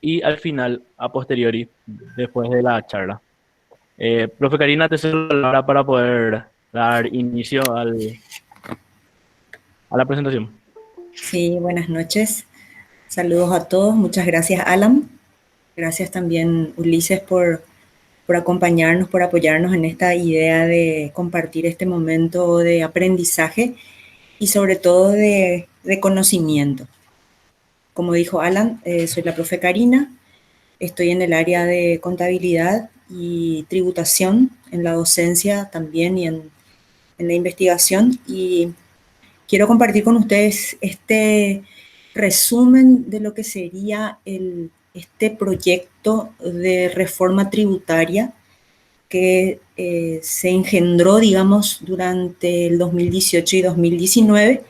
y al final, a posteriori, después de la charla. Profe Karina, te cedo la palabra para poder dar inicio a la presentación. Sí, buenas noches. Saludos a todos. Muchas gracias, Alan. Gracias también, Ulises, por acompañarnos, por apoyarnos en esta idea de compartir este momento de aprendizaje y sobre todo de conocimiento. Como dijo Alan, soy la profe Karina. Estoy en el área de contabilidad y tributación, en la docencia también y en la investigación. Y quiero compartir con ustedes este resumen de lo que sería este proyecto de reforma tributaria que se engendró, digamos, durante el 2018 y 2019,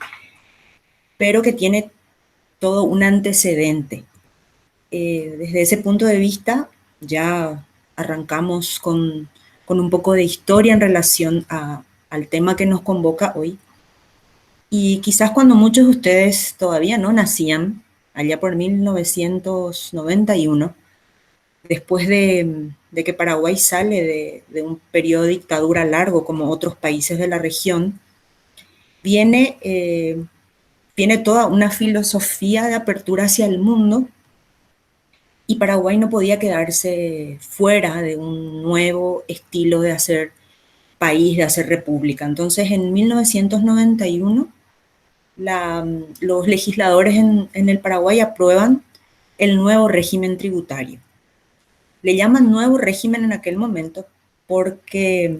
pero que tiene todo un antecedente. Desde ese punto de vista, ya arrancamos con un poco de historia en relación al tema que nos convoca hoy. Y quizás cuando muchos de ustedes todavía no nacían, allá por 1991, después de que Paraguay sale de un periodo de dictadura largo como otros países de la región, viene, viene toda una filosofía de apertura hacia el mundo y Paraguay no podía quedarse fuera de un nuevo estilo de hacer país, de hacer república. Entonces, en 1991 los legisladores en el Paraguay aprueban el nuevo régimen tributario. Le llaman nuevo régimen en aquel momento porque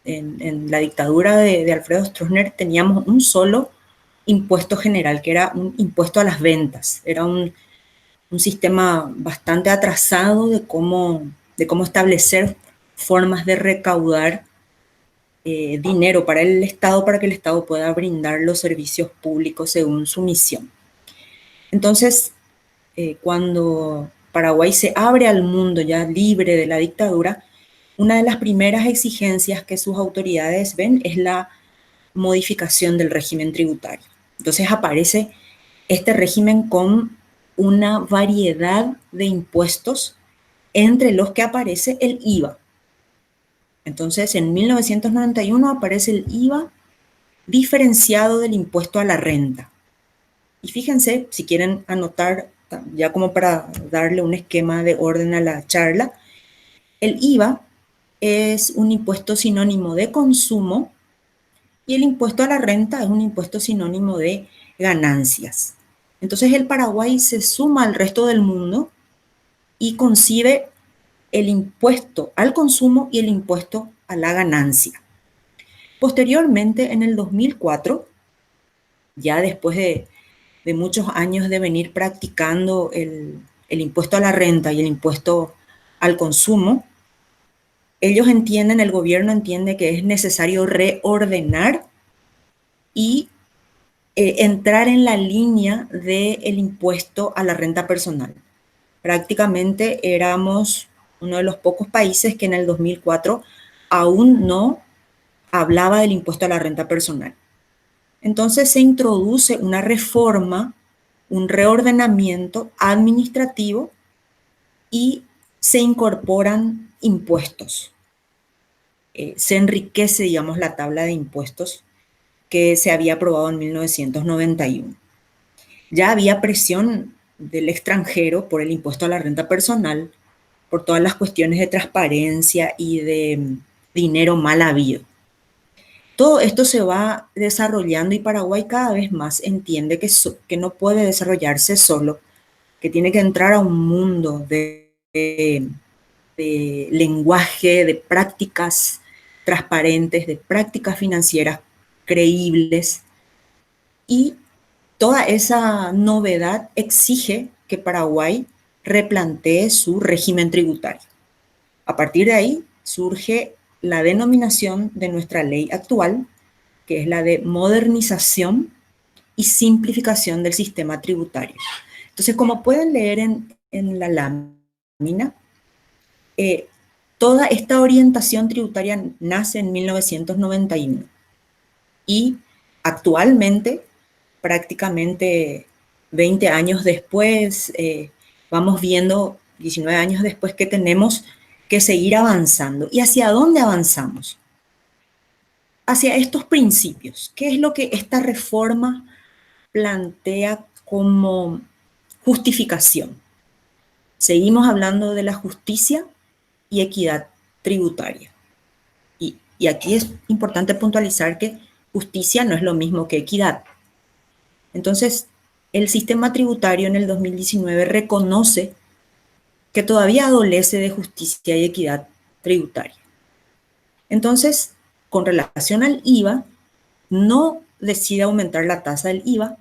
en la dictadura de Alfredo Stroessner teníamos un solo impuesto general, que era un impuesto a las ventas. Era un sistema bastante atrasado de cómo establecer formas de recaudar dinero para el Estado, para que el Estado pueda brindar los servicios públicos según su misión. Entonces, cuando Paraguay se abre al mundo ya libre de la dictadura, una de las primeras exigencias que sus autoridades ven es la modificación del régimen tributario. Entonces aparece este régimen con una variedad de impuestos entre los que aparece el IVA. Entonces, en 1991 aparece el IVA diferenciado del impuesto a la renta. Y fíjense, si quieren anotar, ya como para darle un esquema de orden a la charla, el IVA es un impuesto sinónimo de consumo y el impuesto a la renta es un impuesto sinónimo de ganancias. Entonces el Paraguay se suma al resto del mundo y concibe el impuesto al consumo y el impuesto a la ganancia. Posteriormente, en el 2004, ya después de muchos años de venir practicando el impuesto a la renta y el impuesto al consumo, ellos entienden, el gobierno entiende que es necesario reordenar y entrar en la línea del impuesto a la renta personal. Prácticamente éramos uno de los pocos países que en el 2004 aún no hablaba del impuesto a la renta personal. Entonces se introduce una reforma, un reordenamiento administrativo y se incorporan impuestos. Se enriquece, digamos, la tabla de impuestos que se había aprobado en 1991. Ya había presión del extranjero por el impuesto a la renta personal, por todas las cuestiones de transparencia y de dinero mal habido. Todo esto se va desarrollando y Paraguay cada vez más entiende que no puede desarrollarse solo, que tiene que entrar a un mundo de lenguaje, de prácticas transparentes, de prácticas financieras creíbles y toda esa novedad exige que Paraguay replantee su régimen tributario. A partir de ahí surge la denominación de nuestra ley actual, que es la de modernización y simplificación del sistema tributario. Entonces, como pueden leer en la lámina, eh, toda esta orientación tributaria nace en 1991 y actualmente, prácticamente 20 años después, vamos viendo 19 años después que tenemos que seguir avanzando. ¿Y hacia dónde avanzamos? Hacia estos principios. ¿Qué es lo que esta reforma plantea como justificación? Seguimos hablando de la justicia y equidad tributaria. Y aquí es importante puntualizar que justicia no es lo mismo que equidad. Entonces, el sistema tributario en el 2019 reconoce que todavía adolece de justicia y equidad tributaria. Entonces, con relación al IVA, no decide aumentar la tasa del IVA.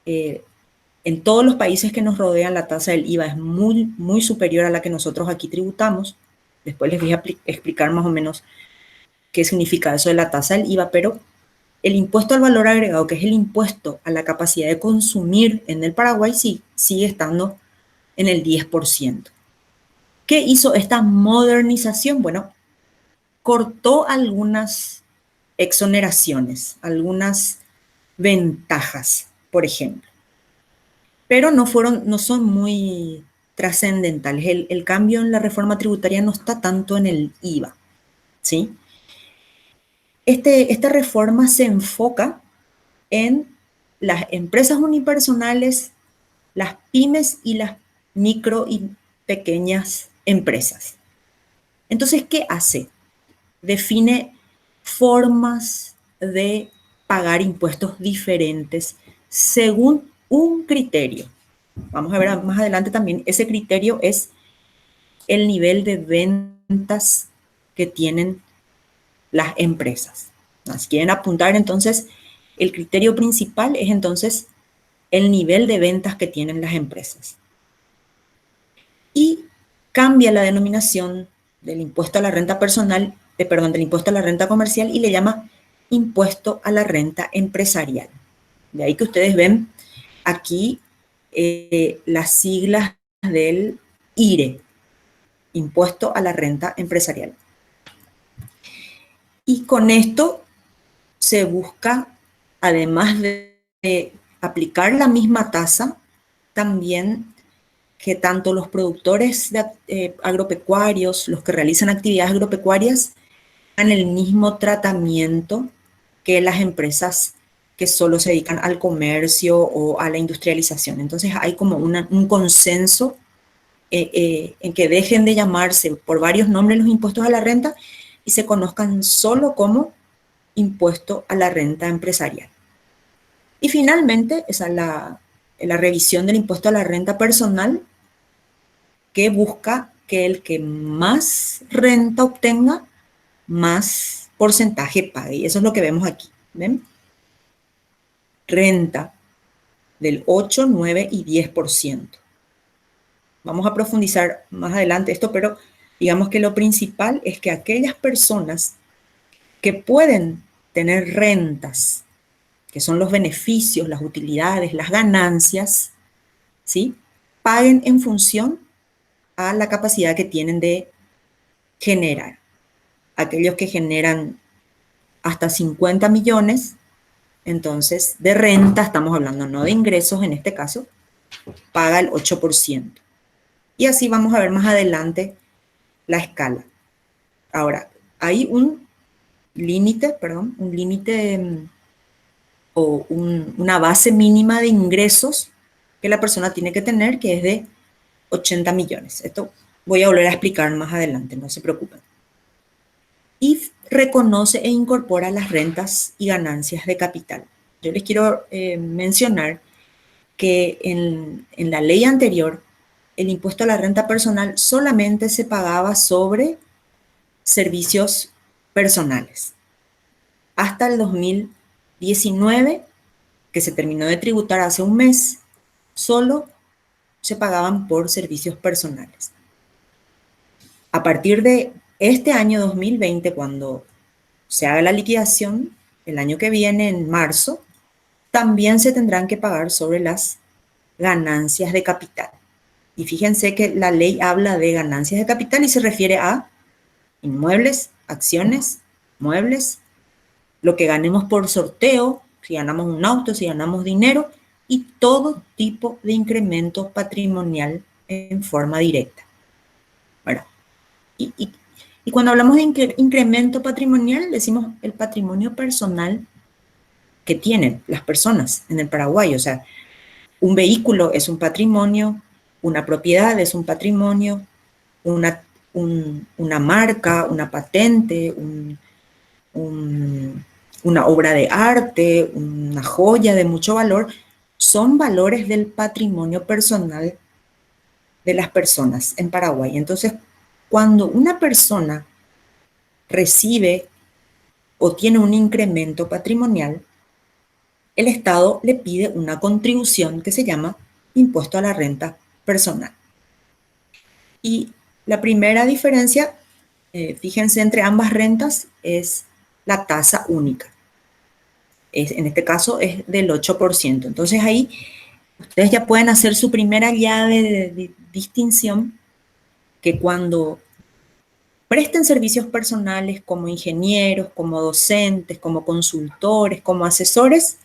En todos los países que nos rodean, la tasa del IVA es muy, muy superior a la que nosotros aquí tributamos. Después les voy a explicar más o menos qué significa eso de la tasa del IVA, pero el impuesto al valor agregado, que es el impuesto a la capacidad de consumir en el Paraguay, sí, sigue estando en el 10%. ¿Qué hizo esta modernización? Bueno, cortó algunas exoneraciones, algunas ventajas, por ejemplo, pero no son muy trascendentales. El cambio en la reforma tributaria no está tanto en el IVA, ¿sí? Esta reforma se enfoca en las empresas unipersonales, las pymes y las micro y pequeñas empresas. Entonces, ¿qué hace? Define formas de pagar impuestos diferentes según un criterio. Vamos a ver más adelante también, ese criterio es el nivel de ventas que tienen las empresas. Si quieren apuntar, entonces, el criterio principal es entonces el nivel de ventas que tienen las empresas. Y cambia la denominación del impuesto a la renta personal, del impuesto a la renta comercial y le llama impuesto a la renta empresarial. De ahí que ustedes ven aquí las siglas del IRE, impuesto a la renta empresarial. Y con esto se busca, además de aplicar la misma tasa, también que tanto los productores agropecuarios, los que realizan actividades agropecuarias, tengan el mismo tratamiento que las empresas que solo se dedican al comercio o a la industrialización. Entonces hay como un consenso en que dejen de llamarse por varios nombres los impuestos a la renta y se conozcan solo como impuesto a la renta empresarial. Y finalmente, esa es la revisión del impuesto a la renta personal, que busca que el que más renta obtenga, más porcentaje pague. Y eso es lo que vemos aquí. ¿Ven? Renta del 8, 9 y 10%. Vamos a profundizar más adelante esto, pero digamos que lo principal es que aquellas personas que pueden tener rentas, que son los beneficios, las utilidades, las ganancias, ¿sí?, paguen en función a la capacidad que tienen de generar. Aquellos que generan hasta 50 millones, entonces de renta, estamos hablando no de ingresos en este caso, paga el 8%. Y así vamos a ver más adelante la escala. Ahora, hay un límite o una base mínima de ingresos que la persona tiene que tener, que es de 80 millones. Esto voy a volver a explicar más adelante, no se preocupen. Y reconoce e incorpora las rentas y ganancias de capital. Yo les quiero mencionar que en la ley anterior, el impuesto a la renta personal solamente se pagaba sobre servicios personales. Hasta el 2019, que se terminó de tributar hace un mes, solo se pagaban por servicios personales. A partir de este año 2020, cuando se haga la liquidación, el año que viene, en marzo, también se tendrán que pagar sobre las ganancias de capital. Y fíjense que la ley habla de ganancias de capital y se refiere a inmuebles, acciones, muebles, lo que ganemos por sorteo, si ganamos un auto, si ganamos dinero, y todo tipo de incremento patrimonial en forma directa, ¿verdad? Y cuando hablamos de incremento patrimonial, decimos el patrimonio personal que tienen las personas en el Paraguay. O sea, un vehículo es un patrimonio, una propiedad es un patrimonio, una marca, una patente, una obra de arte, una joya de mucho valor, son valores del patrimonio personal de las personas en Paraguay. Entonces, cuando una persona recibe o tiene un incremento patrimonial, el Estado le pide una contribución que se llama impuesto a la renta personal. Y la primera diferencia, fíjense, entre ambas rentas es la tasa única. En este caso es del 8%. Entonces ahí ustedes ya pueden hacer su primera llave de distinción, que cuando presten servicios personales como ingenieros, como docentes, como consultores, como asesores,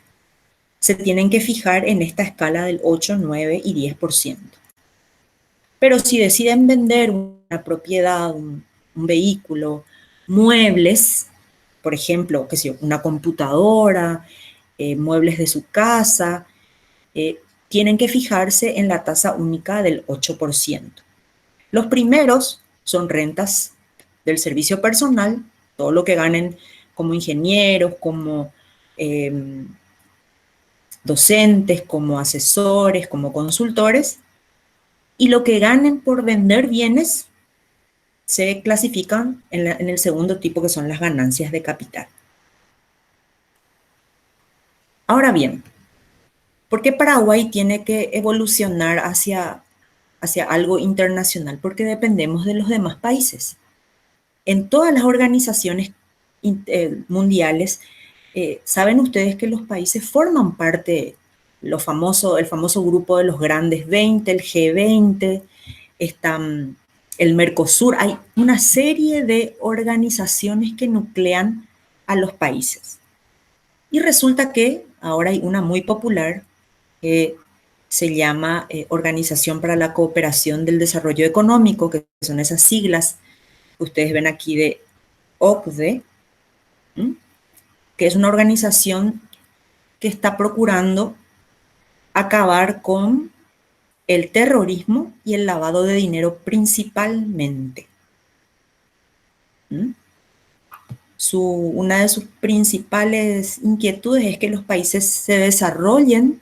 se tienen que fijar en esta escala del 8, 9 y 10%. Pero si deciden vender una propiedad, un vehículo, muebles, por ejemplo, qué sé yo, una computadora, muebles de su casa, tienen que fijarse en la tasa única del 8%. Los primeros son rentas del servicio personal, todo lo que ganen como ingenieros, como docentes, como asesores, como consultores, y lo que ganen por vender bienes se clasifican en el segundo tipo, que son las ganancias de capital. Ahora bien, ¿por qué Paraguay tiene que evolucionar hacia algo internacional? Porque dependemos de los demás países. En todas las organizaciones mundiales, saben ustedes que los países forman parte, el famoso grupo de los grandes 20, el G20, están el Mercosur. Hay una serie de organizaciones que nuclean a los países. Y resulta que ahora hay una muy popular que se llama Organización para la Cooperación del Desarrollo Económico, que son esas siglas que ustedes ven aquí de OCDE, que es una organización que está procurando acabar con el terrorismo y el lavado de dinero principalmente. Una de sus principales inquietudes es que los países se desarrollen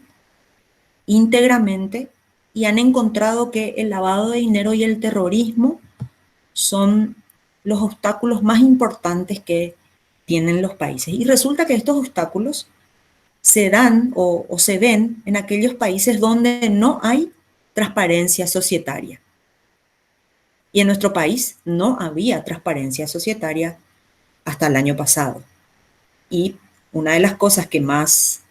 íntegramente, y han encontrado que el lavado de dinero y el terrorismo son los obstáculos más importantes que tienen los países. Y resulta que estos obstáculos se dan o se ven en aquellos países donde no hay transparencia societaria. Y en nuestro país no había transparencia societaria hasta el año pasado. Y una de las cosas que más,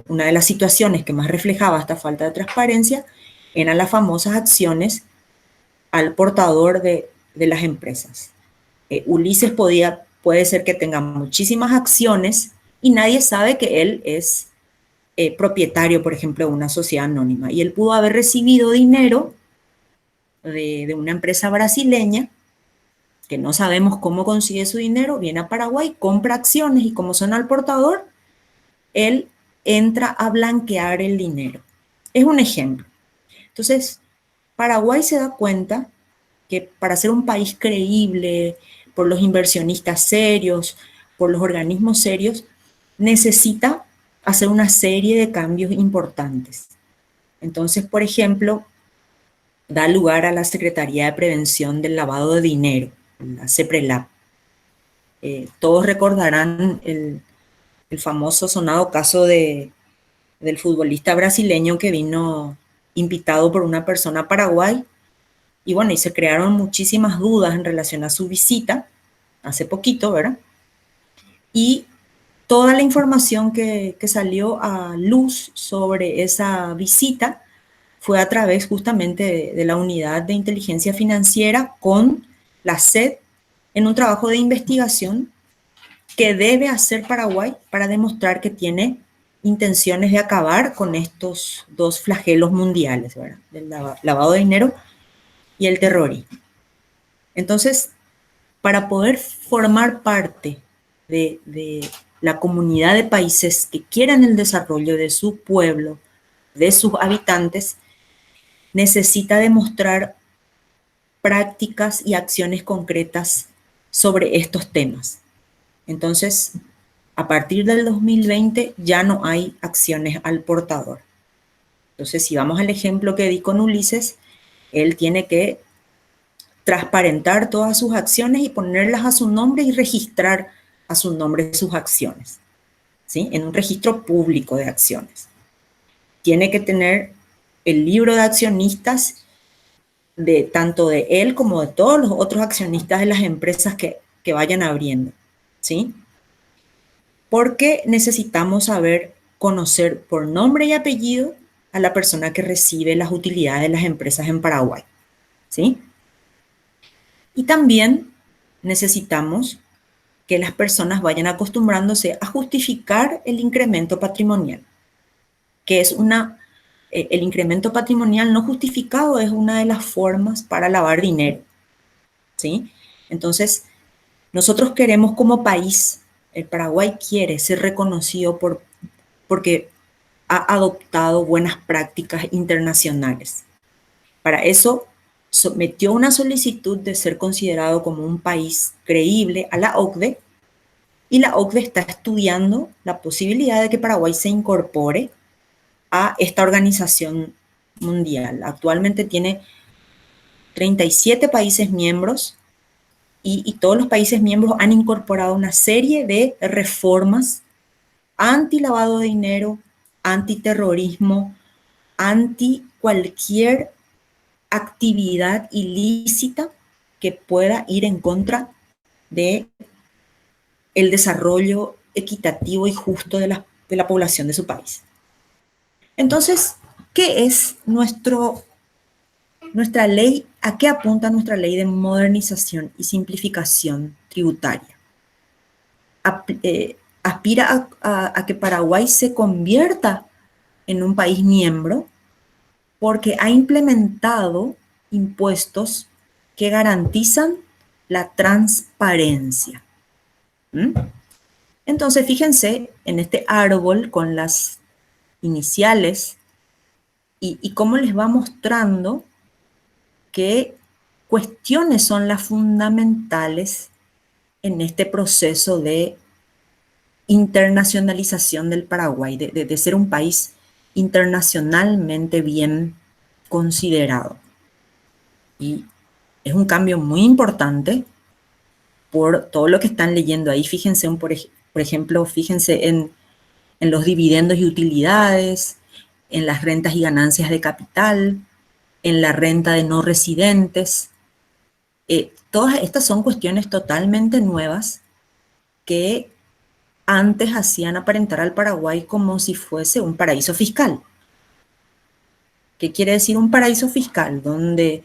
una de las situaciones que más reflejaba esta falta de transparencia eran las famosas acciones al portador de las empresas. Ulises puede ser que tenga muchísimas acciones y nadie sabe que él es propietario, por ejemplo, de una sociedad anónima. Y él pudo haber recibido dinero de una empresa brasileña, que no sabemos cómo consigue su dinero, viene a Paraguay, compra acciones y como son al portador, él entra a blanquear el dinero. Es un ejemplo. Entonces, Paraguay se da cuenta que para ser un país creíble por los inversionistas serios, por los organismos serios, necesita hacer una serie de cambios importantes. Entonces, por ejemplo, da lugar a la Secretaría de Prevención del Lavado de Dinero, la CEPRELAP. Todos recordarán el famoso sonado caso del futbolista brasileño que vino invitado por una persona a Paraguay. Y bueno, y se crearon muchísimas dudas en relación a su visita, hace poquito, ¿verdad? Y toda la información que salió a luz sobre esa visita fue a través justamente de la Unidad de Inteligencia Financiera con la SED, en un trabajo de investigación que debe hacer Paraguay para demostrar que tiene intenciones de acabar con estos dos flagelos mundiales, ¿verdad? El lavado de dinero y el terrorismo. Entonces, para poder formar parte de la comunidad de países que quieran el desarrollo de su pueblo, de sus habitantes, necesita demostrar prácticas y acciones concretas sobre estos temas. Entonces, a partir del 2020 ya no hay acciones al portador. Entonces, si vamos al ejemplo que di con Ulises, él tiene que transparentar todas sus acciones y ponerlas a su nombre y registrar a su nombre sus acciones, ¿sí? En un registro público de acciones. Tiene que tener el libro de accionistas de tanto de él como de todos los otros accionistas de las empresas que vayan abriendo, ¿sí? Porque necesitamos saber, conocer por nombre y apellido a la persona que recibe las utilidades de las empresas en Paraguay, ¿sí? Y también necesitamos que las personas vayan acostumbrándose a justificar el incremento patrimonial, que es el incremento patrimonial no justificado es una de las formas para lavar dinero, ¿sí? Entonces, nosotros queremos como país, el Paraguay quiere ser reconocido porque ha adoptado buenas prácticas internacionales. Para eso, sometió una solicitud de ser considerado como un país creíble a la OCDE, y la OCDE está estudiando la posibilidad de que Paraguay se incorpore a esta organización mundial. Actualmente tiene 37 países miembros y todos los países miembros han incorporado una serie de reformas anti-lavado de dinero, antiterrorismo, anti cualquier actividad ilícita que pueda ir en contra de el desarrollo equitativo y justo de la población de su país. Entonces, ¿qué es nuestra ley? ¿A qué apunta nuestra ley de modernización y simplificación tributaria? Aspira a que Paraguay se convierta en un país miembro porque ha implementado impuestos que garantizan la transparencia. Entonces, fíjense en este árbol con las iniciales y cómo les va mostrando qué cuestiones son las fundamentales en este proceso de internacionalización del Paraguay, de ser un país internacionalmente bien considerado. Y es un cambio muy importante por todo lo que están leyendo ahí. Fíjense, por ejemplo, fíjense en los dividendos y utilidades, en las rentas y ganancias de capital, en la renta de no residentes. Todas estas son cuestiones totalmente nuevas que antes hacían aparentar al Paraguay como si fuese un paraíso fiscal. ¿Qué quiere decir un paraíso fiscal? Donde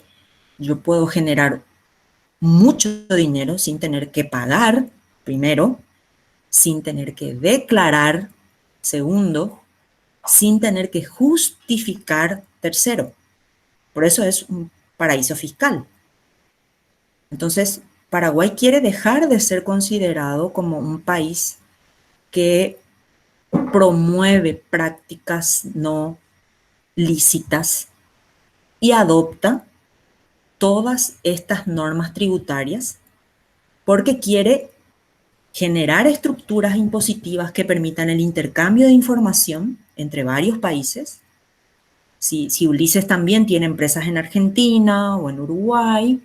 yo puedo generar mucho dinero sin tener que pagar, primero, sin tener que declarar, segundo, sin tener que justificar, tercero. Por eso es un paraíso fiscal. Entonces, Paraguay quiere dejar de ser considerado como un país que promueve prácticas no lícitas y adopta todas estas normas tributarias porque quiere generar estructuras impositivas que permitan el intercambio de información entre varios países. Si Ulises también tiene empresas en Argentina o en Uruguay,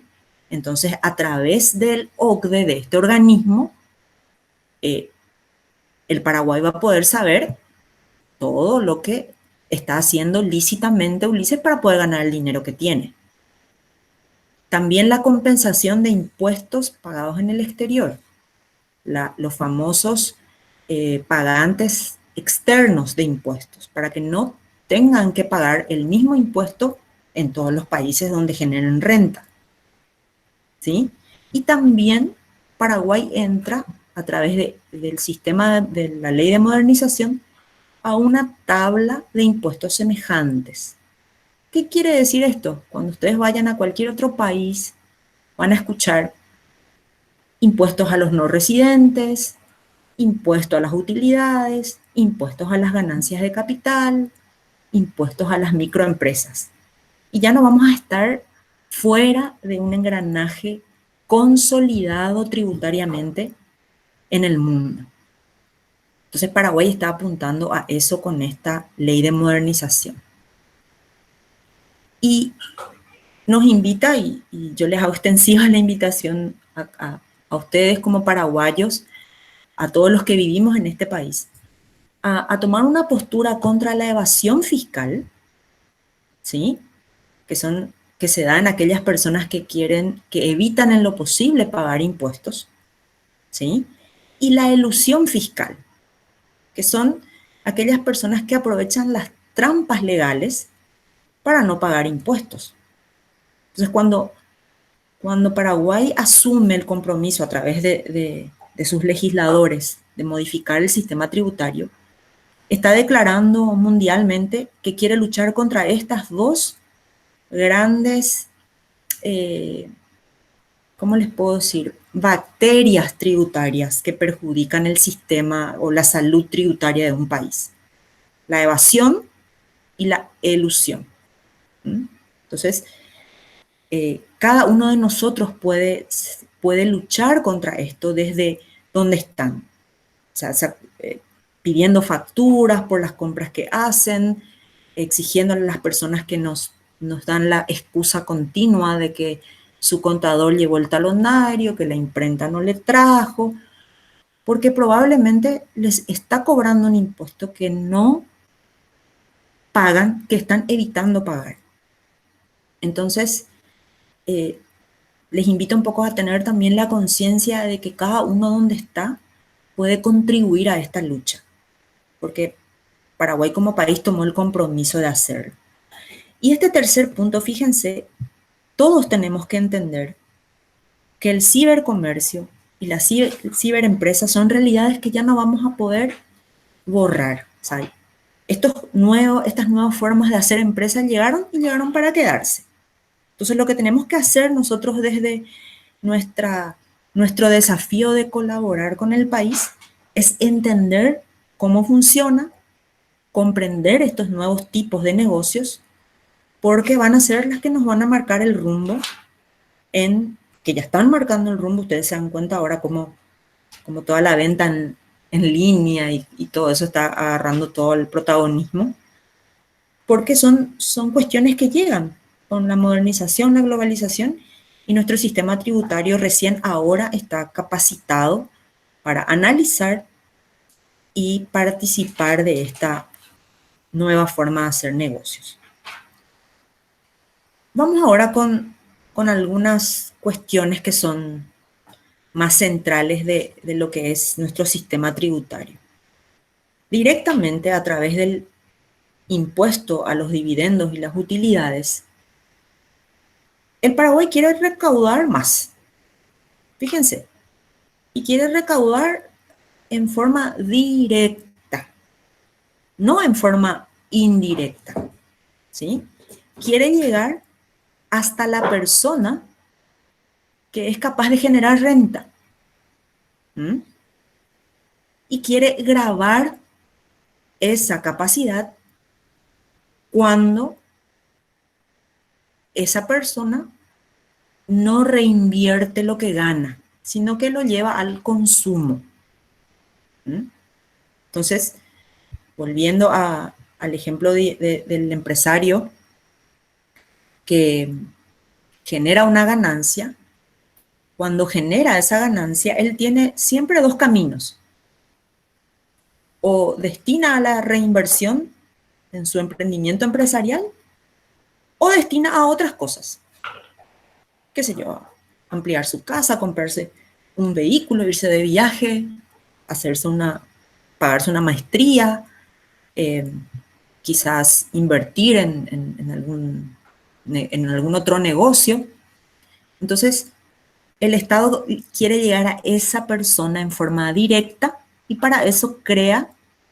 entonces a través del OCDE, de este organismo, el Paraguay va a poder saber todo lo que está haciendo lícitamente Ulises para poder ganar el dinero que tiene. También la compensación de impuestos pagados en el exterior. Los famosos pagantes externos de impuestos, para que no tengan que pagar el mismo impuesto en todos los países donde generen renta, ¿sí? Y también Paraguay entra a través del sistema de la ley de modernización a una tabla de impuestos semejantes. ¿Qué quiere decir esto? Cuando ustedes vayan a cualquier otro país, van a escuchar impuestos a los no residentes, impuestos a las utilidades, impuestos a las ganancias de capital, impuestos a las microempresas. Y ya no vamos a estar fuera de un engranaje consolidado tributariamente en el mundo. Entonces Paraguay está apuntando a eso con esta ley de modernización. Y nos invita, y yo les hago extensiva la invitación a ustedes como paraguayos, a todos los que vivimos en este país, a tomar una postura contra la evasión fiscal, ¿sí? Que se dan aquellas personas que evitan en lo posible pagar impuestos, ¿sí? Y la elusión fiscal, que son aquellas personas que aprovechan las trampas legales para no pagar impuestos. Entonces, cuando Paraguay asume el compromiso a través de sus legisladores de modificar el sistema tributario, está declarando mundialmente que quiere luchar contra estas dos grandes, ¿cómo les puedo decir? Bacterias tributarias que perjudican el sistema o la salud tributaria de un país. La evasión y la elusión. Entonces, cada uno de nosotros puede luchar contra esto desde donde están. O sea, pidiendo facturas por las compras que hacen, exigiéndole a las personas que nos dan la excusa continua de que su contador llevó el talonario, que la imprenta no le trajo, porque probablemente les está cobrando un impuesto que no pagan, que están evitando pagar. Entonces, les invito un poco a tener también la conciencia de que cada uno donde está puede contribuir a esta lucha, porque Paraguay como país tomó el compromiso de hacerlo. Y este tercer punto, fíjense, todos tenemos que entender que el cibercomercio y las ciberempresas son realidades que ya no vamos a poder borrar, ¿sabes? Estas nuevas formas de hacer empresas llegaron y llegaron para quedarse. Entonces, lo que tenemos que hacer nosotros desde nuestro desafío de colaborar con el país es entender cómo funciona, comprender estos nuevos tipos de negocios, porque van a ser las que nos van a marcar el rumbo, que ya están marcando el rumbo. Ustedes se dan cuenta ahora como toda la venta en línea y todo eso está agarrando todo el protagonismo, porque son cuestiones que llegan con la modernización, la globalización, y nuestro sistema tributario recién ahora está capacitado para analizar y participar de esta nueva forma de hacer negocios. Vamos ahora con algunas cuestiones que son más centrales de lo que es nuestro sistema tributario. Directamente a través del impuesto a los dividendos y las utilidades, el Paraguay quiere recaudar más. Fíjense, y quiere recaudar en forma directa, no en forma indirecta, ¿sí? Quiere llegar hasta la persona que es capaz de generar renta. Y quiere grabar esa capacidad cuando esa persona no reinvierte lo que gana, sino que lo lleva al consumo. Entonces, volviendo al ejemplo del empresario que genera una ganancia, cuando genera esa ganancia, él tiene siempre dos caminos. O destina a la reinversión en su emprendimiento empresarial, o destina a otras cosas. Qué sé yo, ampliar su casa, comprarse un vehículo, irse de viaje, pagarse una maestría, quizás invertir en algún otro negocio. Entonces, el Estado quiere llegar a esa persona en forma directa y para eso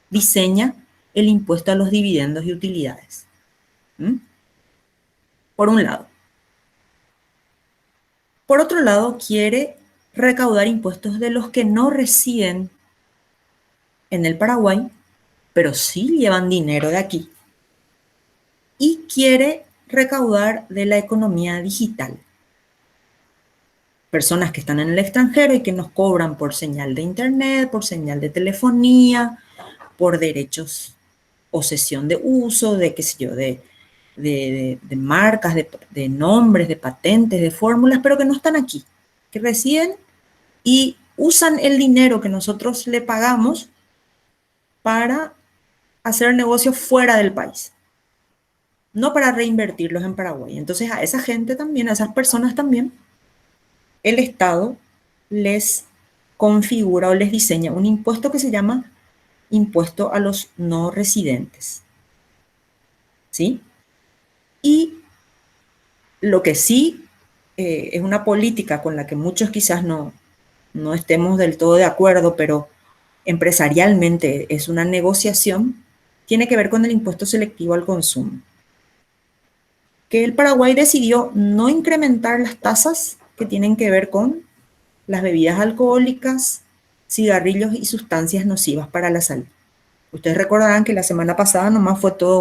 diseña el impuesto a los dividendos y utilidades. ¿Mm? Por un lado. Por otro lado, quiere recaudar impuestos de los que no residen en el Paraguay, pero sí llevan dinero de aquí. Y quiere recaudar de la economía digital. Personas que están en el extranjero y que nos cobran por señal de internet, por señal de telefonía, por derechos o cesión de uso, de qué sé yo, de marcas, de nombres, de patentes, de fórmulas, pero que no están aquí, que residen y usan el dinero que nosotros le pagamos para hacer negocios fuera del país, no para reinvertirlos en Paraguay. Entonces a esa gente también, a esas personas también, el Estado les configura o les diseña un impuesto que se llama impuesto a los no residentes. ¿Sí? Y lo que sí es una política con la que muchos quizás no estemos del todo de acuerdo, pero empresarialmente es una negociación, tiene que ver con el impuesto selectivo al consumo. Que el Paraguay decidió no incrementar las tasas que tienen que ver con las bebidas alcohólicas, cigarrillos y sustancias nocivas para la salud. Ustedes recordarán que la semana pasada nomás fue todo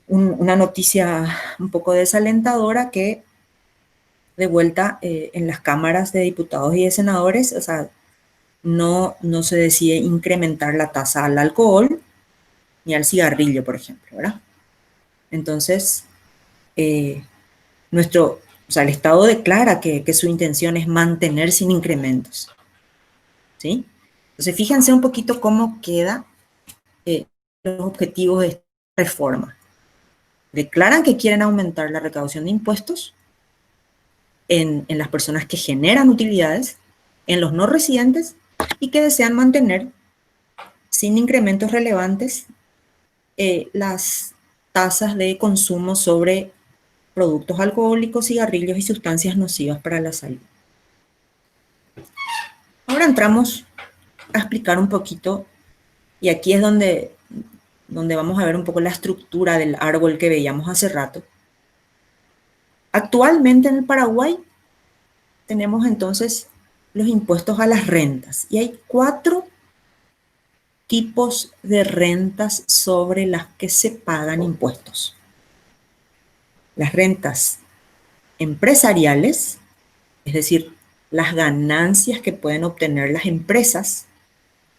una noticia un poco desalentadora que de vuelta en las cámaras de diputados y de senadores, o sea, no se decide incrementar la tasa al alcohol ni al cigarrillo, por ejemplo, ¿verdad? Entonces, o sea, el Estado declara que su intención es mantener sin incrementos, ¿sí? Entonces, fíjense un poquito cómo queda los objetivos de esta reforma. Declaran que quieren aumentar la recaudación de impuestos en las personas que generan utilidades, en los no residentes y que desean mantener sin incrementos relevantes las tasas de consumo sobre productos alcohólicos, cigarrillos y sustancias nocivas para la salud. Ahora entramos a explicar un poquito, y aquí es donde vamos a ver un poco la estructura del árbol que veíamos hace rato. Actualmente en el Paraguay tenemos entonces los impuestos a las rentas, y hay 4 tipos de rentas sobre las que se pagan impuestos. Las rentas empresariales, es decir, las ganancias que pueden obtener las empresas,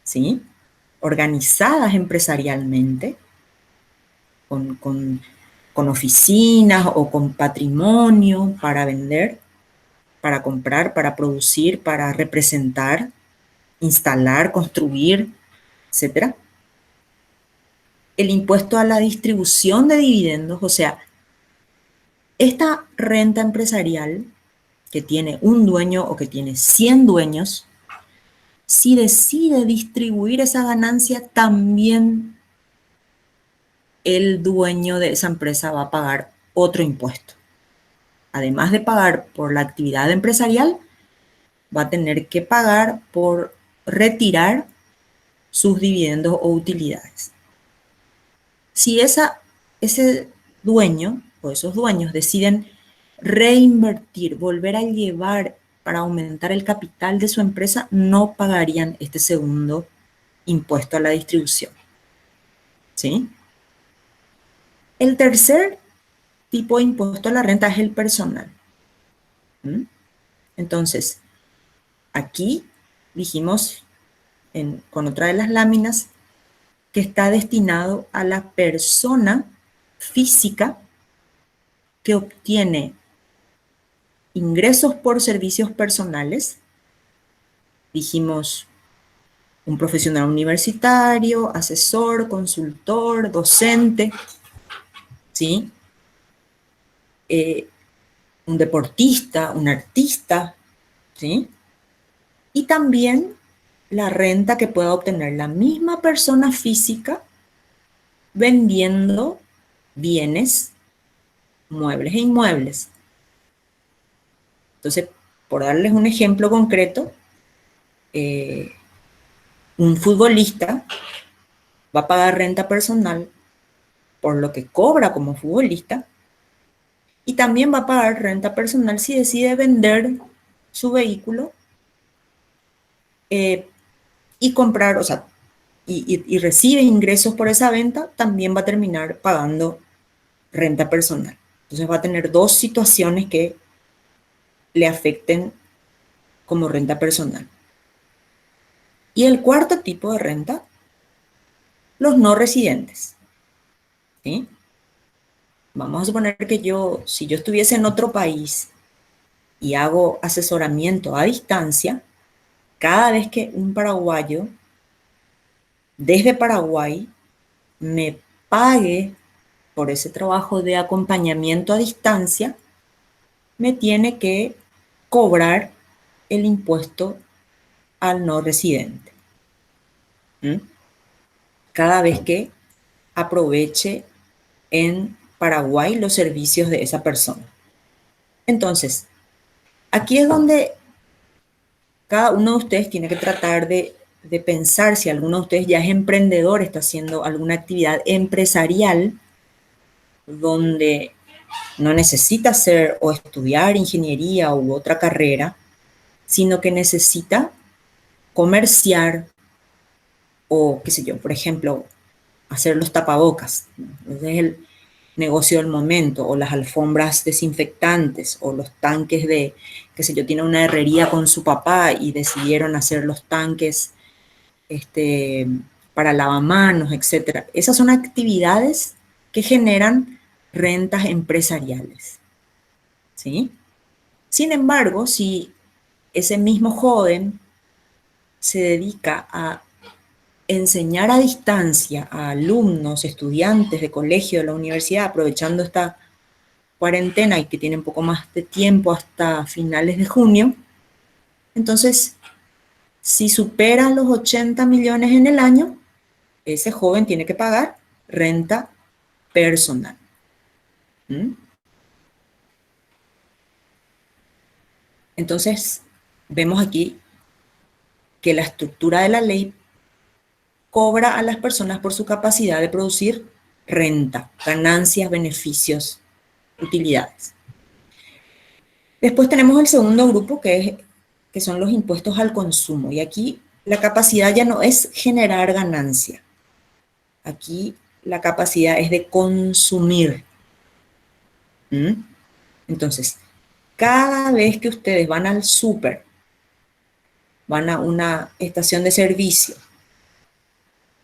¿sí? Organizadas empresarialmente, con oficinas o con patrimonio para vender, para comprar, para producir, para representar, instalar, construir, etc. El impuesto a la distribución de dividendos, o sea, esta renta empresarial que tiene un dueño o que tiene 100 dueños, si decide distribuir esa ganancia, también el dueño de esa empresa va a pagar otro impuesto. Además de pagar por la actividad empresarial, va a tener que pagar por retirar sus dividendos o utilidades. Si ese dueño o esos dueños deciden reinvertir, volver a llevar para aumentar el capital de su empresa, no pagarían este segundo impuesto a la distribución. ¿Sí? El tercer tipo de impuesto a la renta es el personal. ¿Mm? Entonces, aquí dijimos con otra de las láminas que está destinado a la persona física que obtiene ingresos por servicios personales. Dijimos un profesional universitario, asesor, consultor, docente, ¿sí? Un deportista, un artista, ¿sí? Y también la renta que pueda obtener la misma persona física vendiendo bienes, muebles e inmuebles. Entonces, por darles un ejemplo concreto, un futbolista va a pagar renta personal por lo que cobra como futbolista y también va a pagar renta personal si decide vender su vehículo eh, y comprar, o sea, y recibe ingresos por esa venta, también va a terminar pagando renta personal. Entonces va a tener dos situaciones que le afecten como renta personal. Y el cuarto tipo de renta, los no residentes. ¿Sí? Vamos a suponer que si yo estuviese en otro país y hago asesoramiento a distancia, cada vez que un paraguayo desde Paraguay me pague por ese trabajo de acompañamiento a distancia, me tiene que cobrar el impuesto al no residente. ¿Mm? Cada vez que aproveche en Paraguay los servicios de esa persona. Entonces, aquí es donde cada uno de ustedes tiene que tratar de pensar si alguno de ustedes ya es emprendedor, está haciendo alguna actividad empresarial donde no necesita hacer o estudiar ingeniería u otra carrera, sino que necesita comerciar o, qué sé yo, por ejemplo, hacer los tapabocas. Ese es el negocio del momento, o las alfombras desinfectantes, o los tanques de, qué sé yo, tiene una herrería con su papá y decidieron hacer los tanques para lavamanos, etcétera. Esas son actividades que generan rentas empresariales, ¿sí? Sin embargo, si ese mismo joven se dedica a enseñar a distancia a alumnos, estudiantes de colegio, de la universidad, aprovechando esta cuarentena y que tiene un poco más de tiempo hasta finales de junio, entonces, si superan los 80 millones en el año, ese joven tiene que pagar renta personal. ¿Mm? Entonces, vemos aquí que la estructura de la ley cobra a las personas por su capacidad de producir renta, ganancias, beneficios, utilidades. Después tenemos el segundo grupo que son los impuestos al consumo. Y aquí la capacidad ya no es generar ganancia. Aquí la capacidad es de consumir. ¿Mm? Entonces, cada vez que ustedes van al súper, van a una estación de servicio,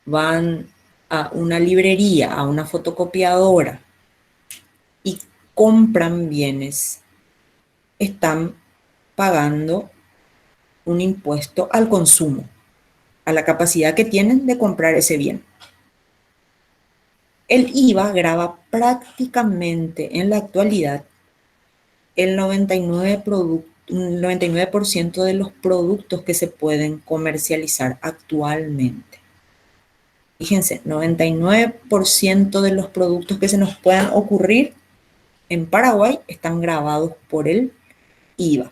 van a una librería, a una fotocopiadora y compran bienes, están pagando un impuesto al consumo, a la capacidad que tienen de comprar ese bien. El IVA grava prácticamente en la actualidad el 99% de los productos que se pueden comercializar actualmente. Fíjense, 99% de los productos que se nos puedan ocurrir en Paraguay están gravados por el IVA.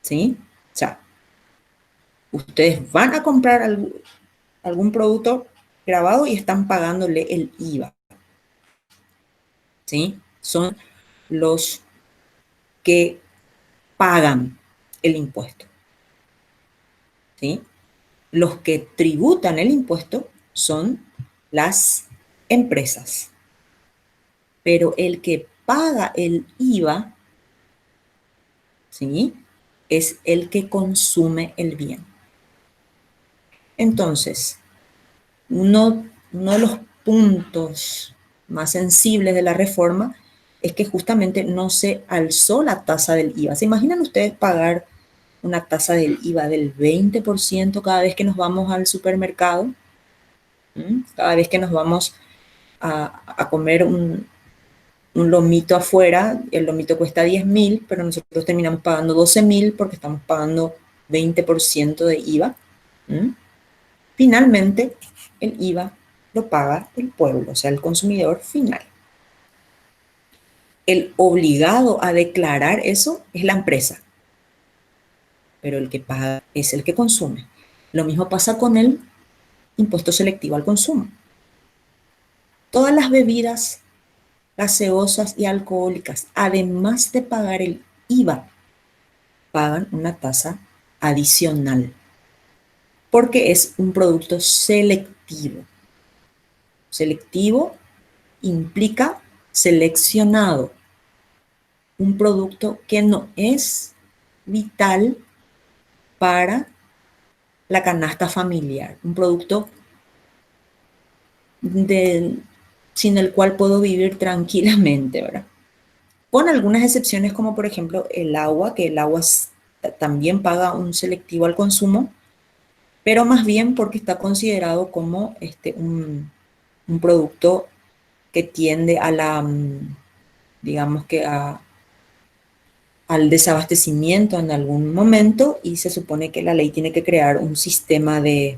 ¿Sí? O sea, ustedes van a comprar algún producto grabado y están pagándole el IVA. ¿Sí? Son los que pagan el impuesto. ¿Sí? Los que tributan el impuesto son las empresas. Pero el que paga el IVA, ¿sí?, es el que consume el bien. Entonces, uno de los puntos más sensibles de la reforma es que justamente no se alzó la tasa del IVA. ¿Se imaginan ustedes pagar una tasa del IVA del 20% cada vez que nos vamos al supermercado? Cada vez que nos vamos a comer un lomito afuera, el lomito cuesta 10.000, pero nosotros terminamos pagando 12.000 porque estamos pagando 20% de IVA. Finalmente, el IVA lo paga el pueblo, o sea, el consumidor final. El obligado a declarar eso es la empresa, pero el que paga es el que consume. Lo mismo pasa con el impuesto selectivo al consumo. Todas las bebidas gaseosas y alcohólicas, además de pagar el IVA, pagan una tasa adicional, porque es un producto selectivo. Selectivo implica seleccionado, un producto que no es vital para la canasta familiar, un producto sin el cual puedo vivir tranquilamente, ¿verdad? Con algunas excepciones como por ejemplo el agua, que el agua también paga un selectivo al consumo, pero más bien porque está considerado como un producto que tiende a la, digamos que al desabastecimiento en algún momento, y se supone que la ley tiene que crear un sistema de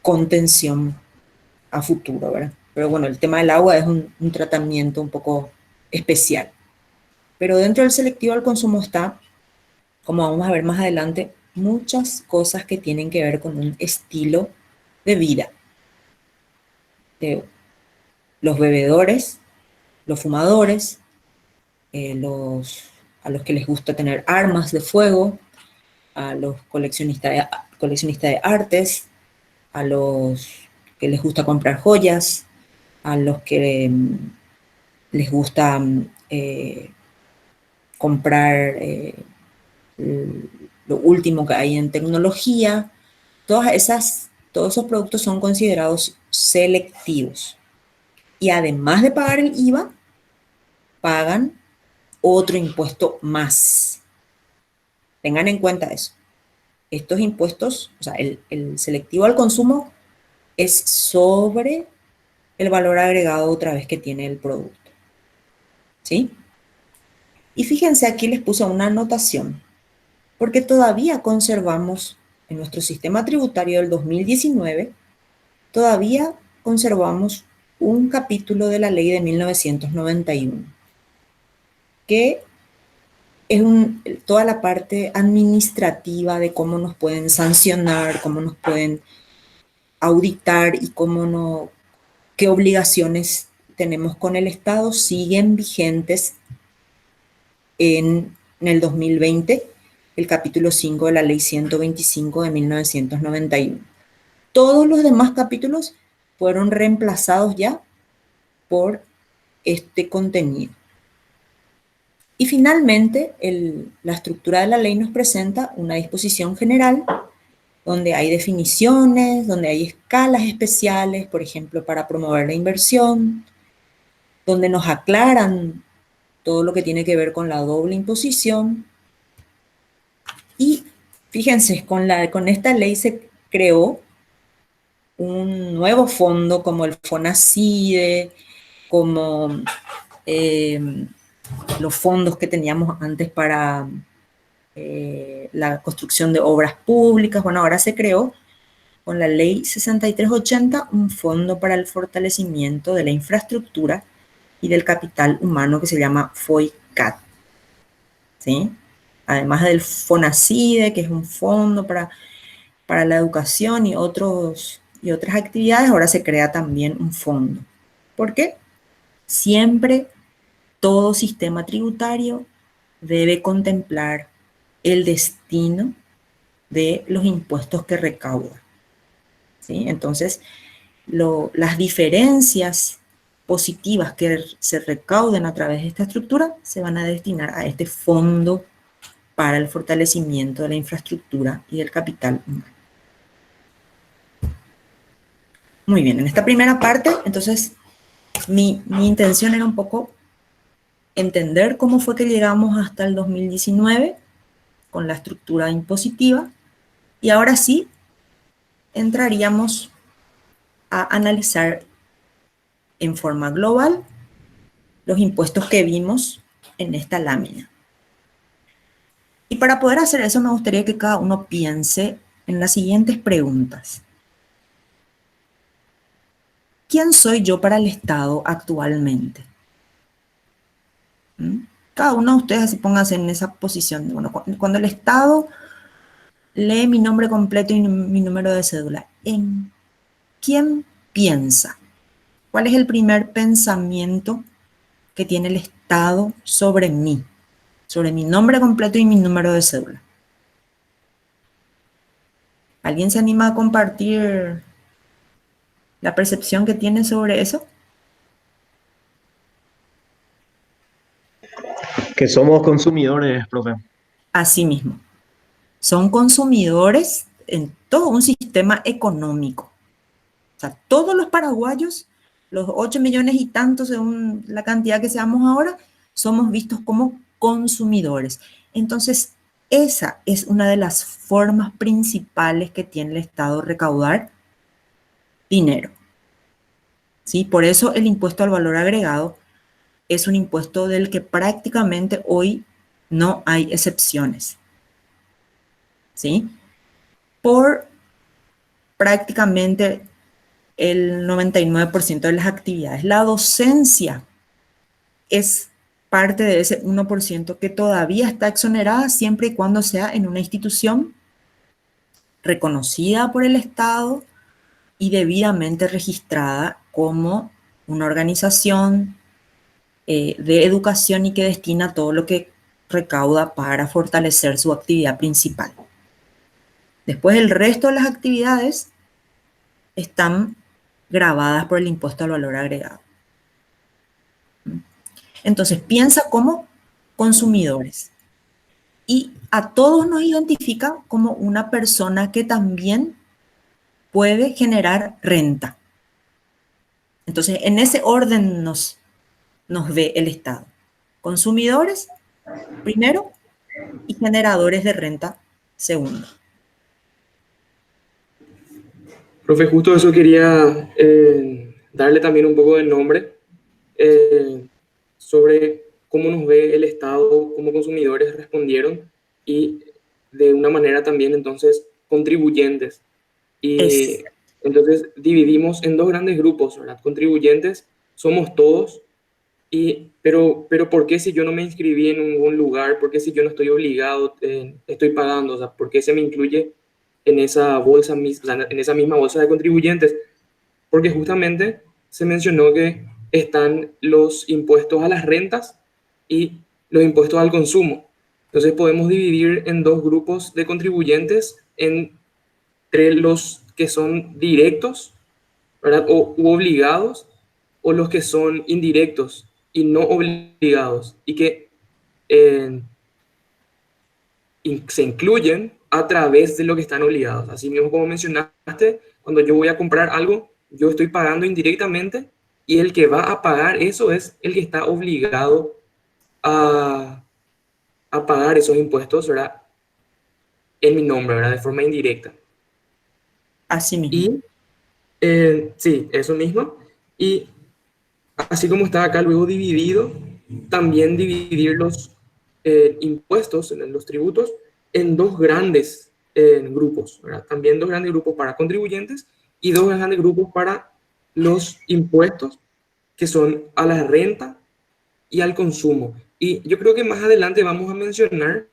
contención a futuro, ¿verdad? Pero bueno, el tema del agua es un tratamiento un poco especial. Pero dentro del selectivo al consumo está, como vamos a ver más adelante, muchas cosas que tienen que ver con un estilo de vida. De los bebedores, los fumadores, a los que les gusta tener armas de fuego, a los coleccionistas de artes, a los que les gusta comprar joyas, a los que les gusta comprar lo último que hay en tecnología. Todos esos productos son considerados selectivos. Y además de pagar el IVA, pagan otro impuesto más. Tengan en cuenta eso. Estos impuestos, o sea, el selectivo al consumo es sobre el valor agregado otra vez que tiene el producto. ¿Sí? Y fíjense, aquí les puse una anotación, porque todavía conservamos en nuestro sistema tributario del 2019, todavía conservamos un capítulo de la ley de 1991, que es toda la parte administrativa de cómo nos pueden sancionar, cómo nos pueden auditar y qué obligaciones tenemos con el Estado, siguen vigentes en el 2020, el capítulo 5 de la ley 125 de 1991. Todos los demás capítulos fueron reemplazados ya por este contenido. Y finalmente, la estructura de la ley nos presenta una disposición general donde hay definiciones, donde hay escalas especiales, por ejemplo, para promover la inversión, donde nos aclaran todo lo que tiene que ver con la doble imposición. Y fíjense, con esta ley se creó un nuevo fondo como el FONACIDE, como los fondos que teníamos antes para la construcción de obras públicas. Bueno, ahora se creó con la ley 6380 un fondo para el fortalecimiento de la infraestructura y del capital humano que se llama FOICAT, ¿sí? Además del FONACIDE, que es un fondo para la educación y otras actividades, ahora se crea también un fondo. ¿Por qué? Siempre todo sistema tributario debe contemplar el destino de los impuestos que recauda, ¿sí? Entonces, las diferencias positivas que se recauden a través de esta estructura se van a destinar a este fondo para el fortalecimiento de la infraestructura y del capital humano. Muy bien, en esta primera parte, entonces, mi intención era un poco entender cómo fue que llegamos hasta el 2019 con la estructura impositiva, y ahora sí entraríamos a analizar en forma global los impuestos que vimos en esta lámina. Y para poder hacer eso me gustaría que cada uno piense en las siguientes preguntas. ¿Quién soy yo para el Estado actualmente? Cada uno de ustedes así pónganse en esa posición. Bueno, cuando el Estado lee mi nombre completo y mi número de cédula, ¿quién piensa? ¿Cuál es el primer pensamiento que tiene el Estado sobre mí? Sobre mi nombre completo y mi número de cédula. ¿Alguien se anima a compartir la percepción que tiene sobre eso? Que somos consumidores, profe. Así mismo. Son consumidores en todo un sistema económico. O sea, todos los paraguayos, los 8 millones y tantos según la cantidad que seamos ahora, somos vistos como consumidores. Entonces, esa es una de las formas principales que tiene el Estado recaudar dinero. ¿Sí? Por eso el impuesto al valor agregado es un impuesto del que prácticamente hoy no hay excepciones. ¿Sí? Por prácticamente el 99% de las actividades. La docencia es parte de ese 1% que todavía está exonerada siempre y cuando sea en una institución reconocida por el Estado y debidamente registrada como una organización de educación y que destina todo lo que recauda para fortalecer su actividad principal. Después el resto de las actividades están grabadas por el impuesto al valor agregado. Entonces piensa como consumidores y a todos nos identifica como una persona que también puede generar renta. Entonces en ese orden nos ve el Estado. Consumidores primero y generadores de renta segundo. Profe, justo eso quería darle también un poco de nombre sobre cómo nos ve el Estado, cómo consumidores respondieron y de una manera también entonces contribuyentes. Es Y entonces dividimos en dos grandes grupos, ¿verdad? Contribuyentes somos todos, pero ¿por qué si yo no me inscribí en ningún lugar? ¿Por qué si yo no estoy obligado, estoy pagando? O sea, ¿por qué se me incluye en esa bolsa, o sea, en esa misma bolsa de contribuyentes? Porque justamente se mencionó que están los impuestos a las rentas y los impuestos al consumo. Entonces podemos dividir en dos grupos de contribuyentes entre los que son directos, ¿verdad? U obligados, o los que son indirectos y no obligados, y que eh, se incluyen a través de lo que están obligados. Así mismo como mencionaste, cuando yo voy a comprar algo, yo estoy pagando indirectamente y el que va a pagar eso es el que está obligado a, a pagar esos impuestos, ¿verdad? En mi nombre, ¿verdad? De forma indirecta. así mismo. Y sí, eso mismo. Y así como está acá luego dividido, también dividir los impuestos, los tributos, en dos grandes grupos, ¿verdad? También dos grandes grupos para contribuyentes y dos grandes grupos para los impuestos, que son a la renta y al consumo. Y yo creo que más adelante vamos a mencionar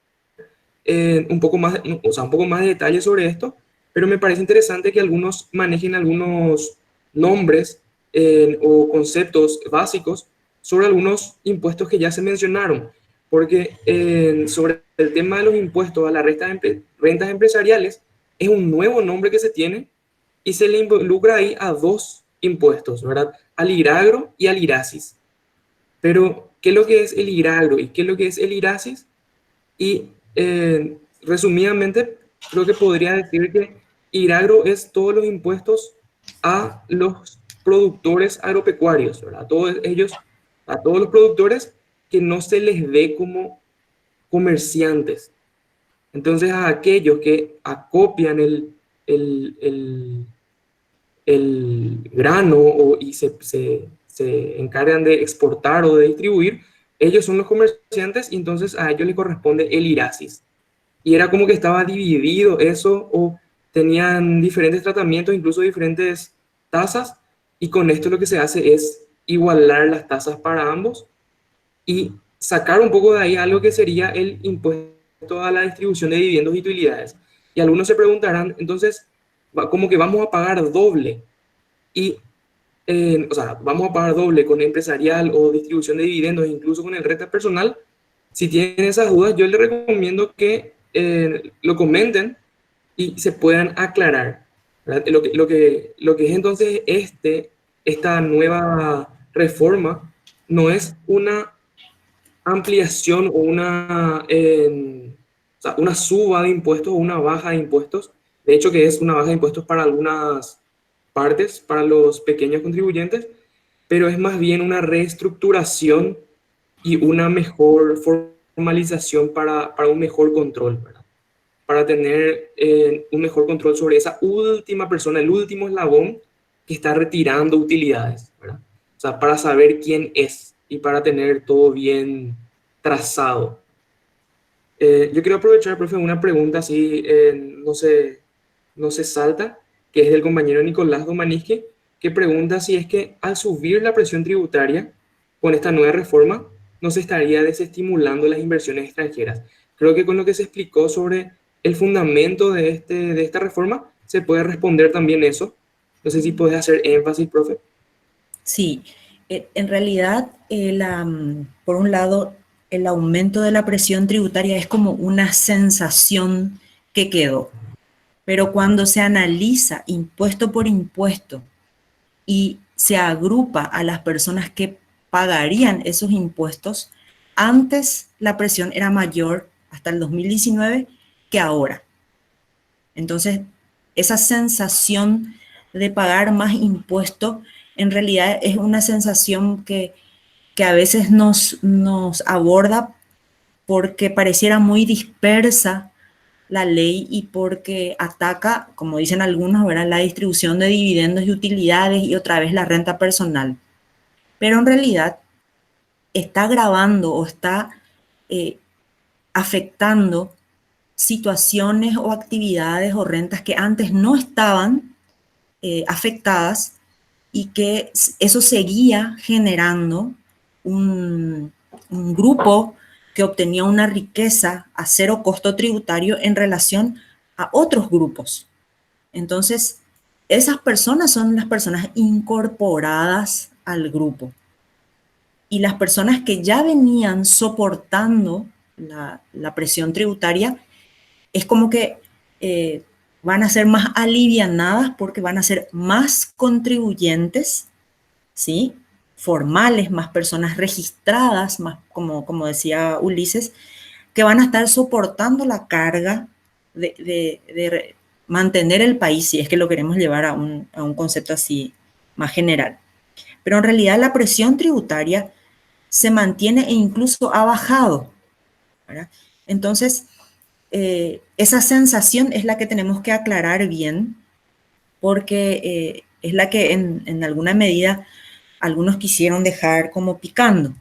un poco más, o sea, un poco más de detalle sobre esto, pero me parece interesante que algunos manejen algunos nombres o conceptos básicos sobre algunos impuestos que ya se mencionaron, porque sobre el tema de los impuestos a las rentas empresariales es un nuevo nombre que se tiene y se le involucra ahí a dos impuestos, ¿verdad? Al IRAGRO y al IRASIS. Pero, ¿qué es lo que es el IRAGRO y qué es lo que es el IRASIS? Y resumidamente, creo que podría decir que IRAGRO es todos los impuestos a los productores agropecuarios, ¿verdad? A todos los productores que no se les ve como comerciantes. Entonces, a aquellos que acopian el, el, el grano y se encargan de exportar o de distribuir, ellos son los comerciantes y entonces a ellos les corresponde el IRASIS. Y era como que estaba dividido eso o tenían diferentes tratamientos, incluso diferentes tasas, y con esto lo que se hace es igualar las tasas para ambos y sacar un poco de ahí algo que sería el impuesto a la distribución de dividendos y utilidades. Y algunos se preguntarán, entonces, ¿cómo que vamos a pagar doble? y o sea, vamos a pagar doble con empresarial o distribución de dividendos, incluso con el renta personal. Si tienen esas dudas, yo les recomiendo que lo comenten y se puedan aclarar, ¿verdad? Lo que es entonces esta nueva reforma no es una ampliación o o sea, una suba de impuestos o una baja de impuestos. De hecho, que es una baja de impuestos para algunas partes, para los pequeños contribuyentes, pero es más bien una reestructuración y una mejor formalización para un mejor control, ¿verdad? Para tener un mejor control sobre esa última persona, el último eslabón que está retirando utilidades, ¿verdad? O sea, para saber quién es y para tener todo bien trazado. Yo quiero aprovechar, profe, una pregunta así, no se salta, que es del compañero Nicolás Domanisque, que pregunta si es que al subir la presión tributaria con esta nueva reforma, no se estaría desestimulando las inversiones extranjeras. Creo que con lo que se explicó sobre el fundamento de esta reforma, se puede responder también eso. No sé si puedes hacer énfasis, profe. Sí, en realidad, por un lado, el aumento de la presión tributaria es como una sensación que quedó, pero cuando se analiza impuesto por impuesto y se agrupa a las personas que pagarían esos impuestos, antes la presión era mayor hasta el 2019 que ahora. Entonces, esa sensación de pagar más impuestos en realidad es una sensación que a veces nos aborda porque pareciera muy dispersa la ley y porque ataca, como dicen algunos, ¿verdad?, la distribución de dividendos y utilidades y otra vez la renta personal. Pero en realidad está agravando o está eh, afectando situaciones o actividades o rentas que antes no estaban afectadas y que eso seguía generando un grupo que obtenía una riqueza a cero costo tributario en relación a otros grupos. Entonces, esas personas son las personas incorporadas al grupo. Y las personas que ya venían soportando la presión tributaria, es como que van a ser más alivianadas porque van a ser más contribuyentes, ¿sí?, formales, más personas registradas, más, como decía Ulises, que van a estar soportando la carga de mantener el país, si es que lo queremos llevar a un concepto así más general. Pero en realidad la presión tributaria se mantiene e incluso ha bajado, ¿verdad? Entonces, esa sensación es la que tenemos que aclarar bien, porque es la que en alguna medida algunos quisieron dejar como picando.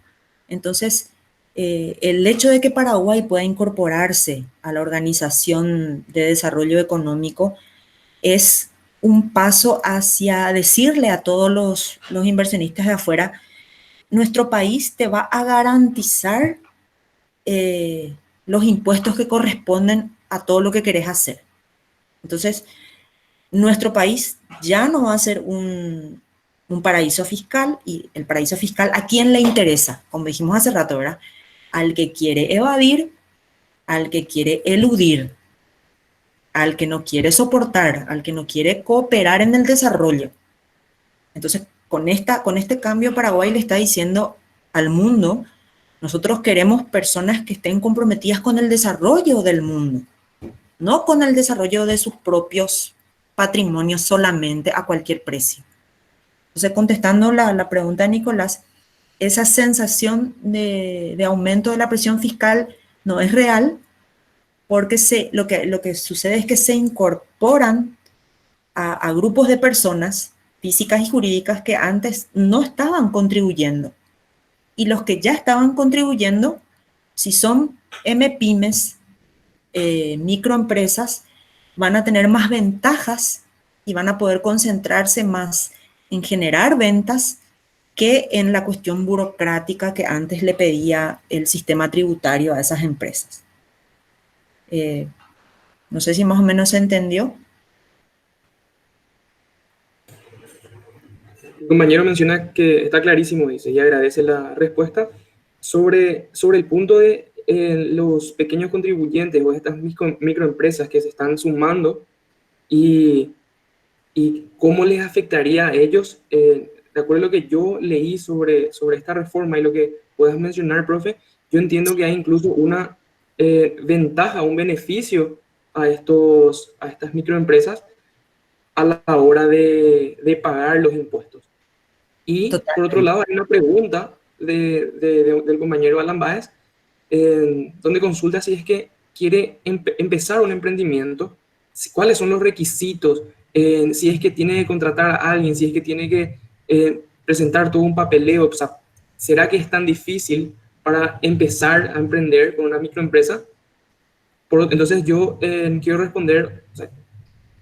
Entonces, el hecho de que Paraguay pueda incorporarse a la Organización de Desarrollo Económico es un paso hacia decirle a todos los inversionistas de afuera: nuestro país te va a garantizar eh, los impuestos que corresponden a todo lo que querés hacer. Entonces, nuestro país ya no va a ser un paraíso fiscal, y el paraíso fiscal, ¿a quién le interesa? Como dijimos hace rato, ¿verdad? Al que quiere evadir, al que quiere eludir, al que no quiere soportar, al que no quiere cooperar en el desarrollo. Entonces, con este cambio, Paraguay le está diciendo al mundo: nosotros queremos personas que estén comprometidas con el desarrollo del mundo, no con el desarrollo de sus propios patrimonios solamente a cualquier precio. Entonces, contestando la pregunta de Nicolás, esa sensación de aumento de la presión fiscal no es real, porque lo que sucede es que se incorporan a grupos de personas físicas y jurídicas que antes no estaban contribuyendo. Y los que ya estaban contribuyendo, si son MPymes, microempresas, van a tener más ventajas y van a poder concentrarse más en generar ventas que en la cuestión burocrática que antes le pedía el sistema tributario a esas empresas. No sé si más o menos se entendió. El compañero menciona que está clarísimo, dice, y agradece la respuesta sobre el punto de los pequeños contribuyentes o estas microempresas que se están sumando y, y cómo les afectaría a ellos. De acuerdo a lo que yo leí sobre esta reforma y lo que puedas mencionar, profe, yo entiendo que hay incluso una ventaja, un beneficio a estas microempresas a la hora de pagar los impuestos. Y por otro Totalmente. lado, hay una pregunta del compañero Alan Baez, donde consulta si es que quiere empezar un emprendimiento, cuáles son los requisitos, si es que tiene que contratar a alguien, si es que tiene que presentar todo un papeleo. O sea, ¿será que es tan difícil para empezar a emprender con una microempresa? Entonces yo quiero responder, o sea,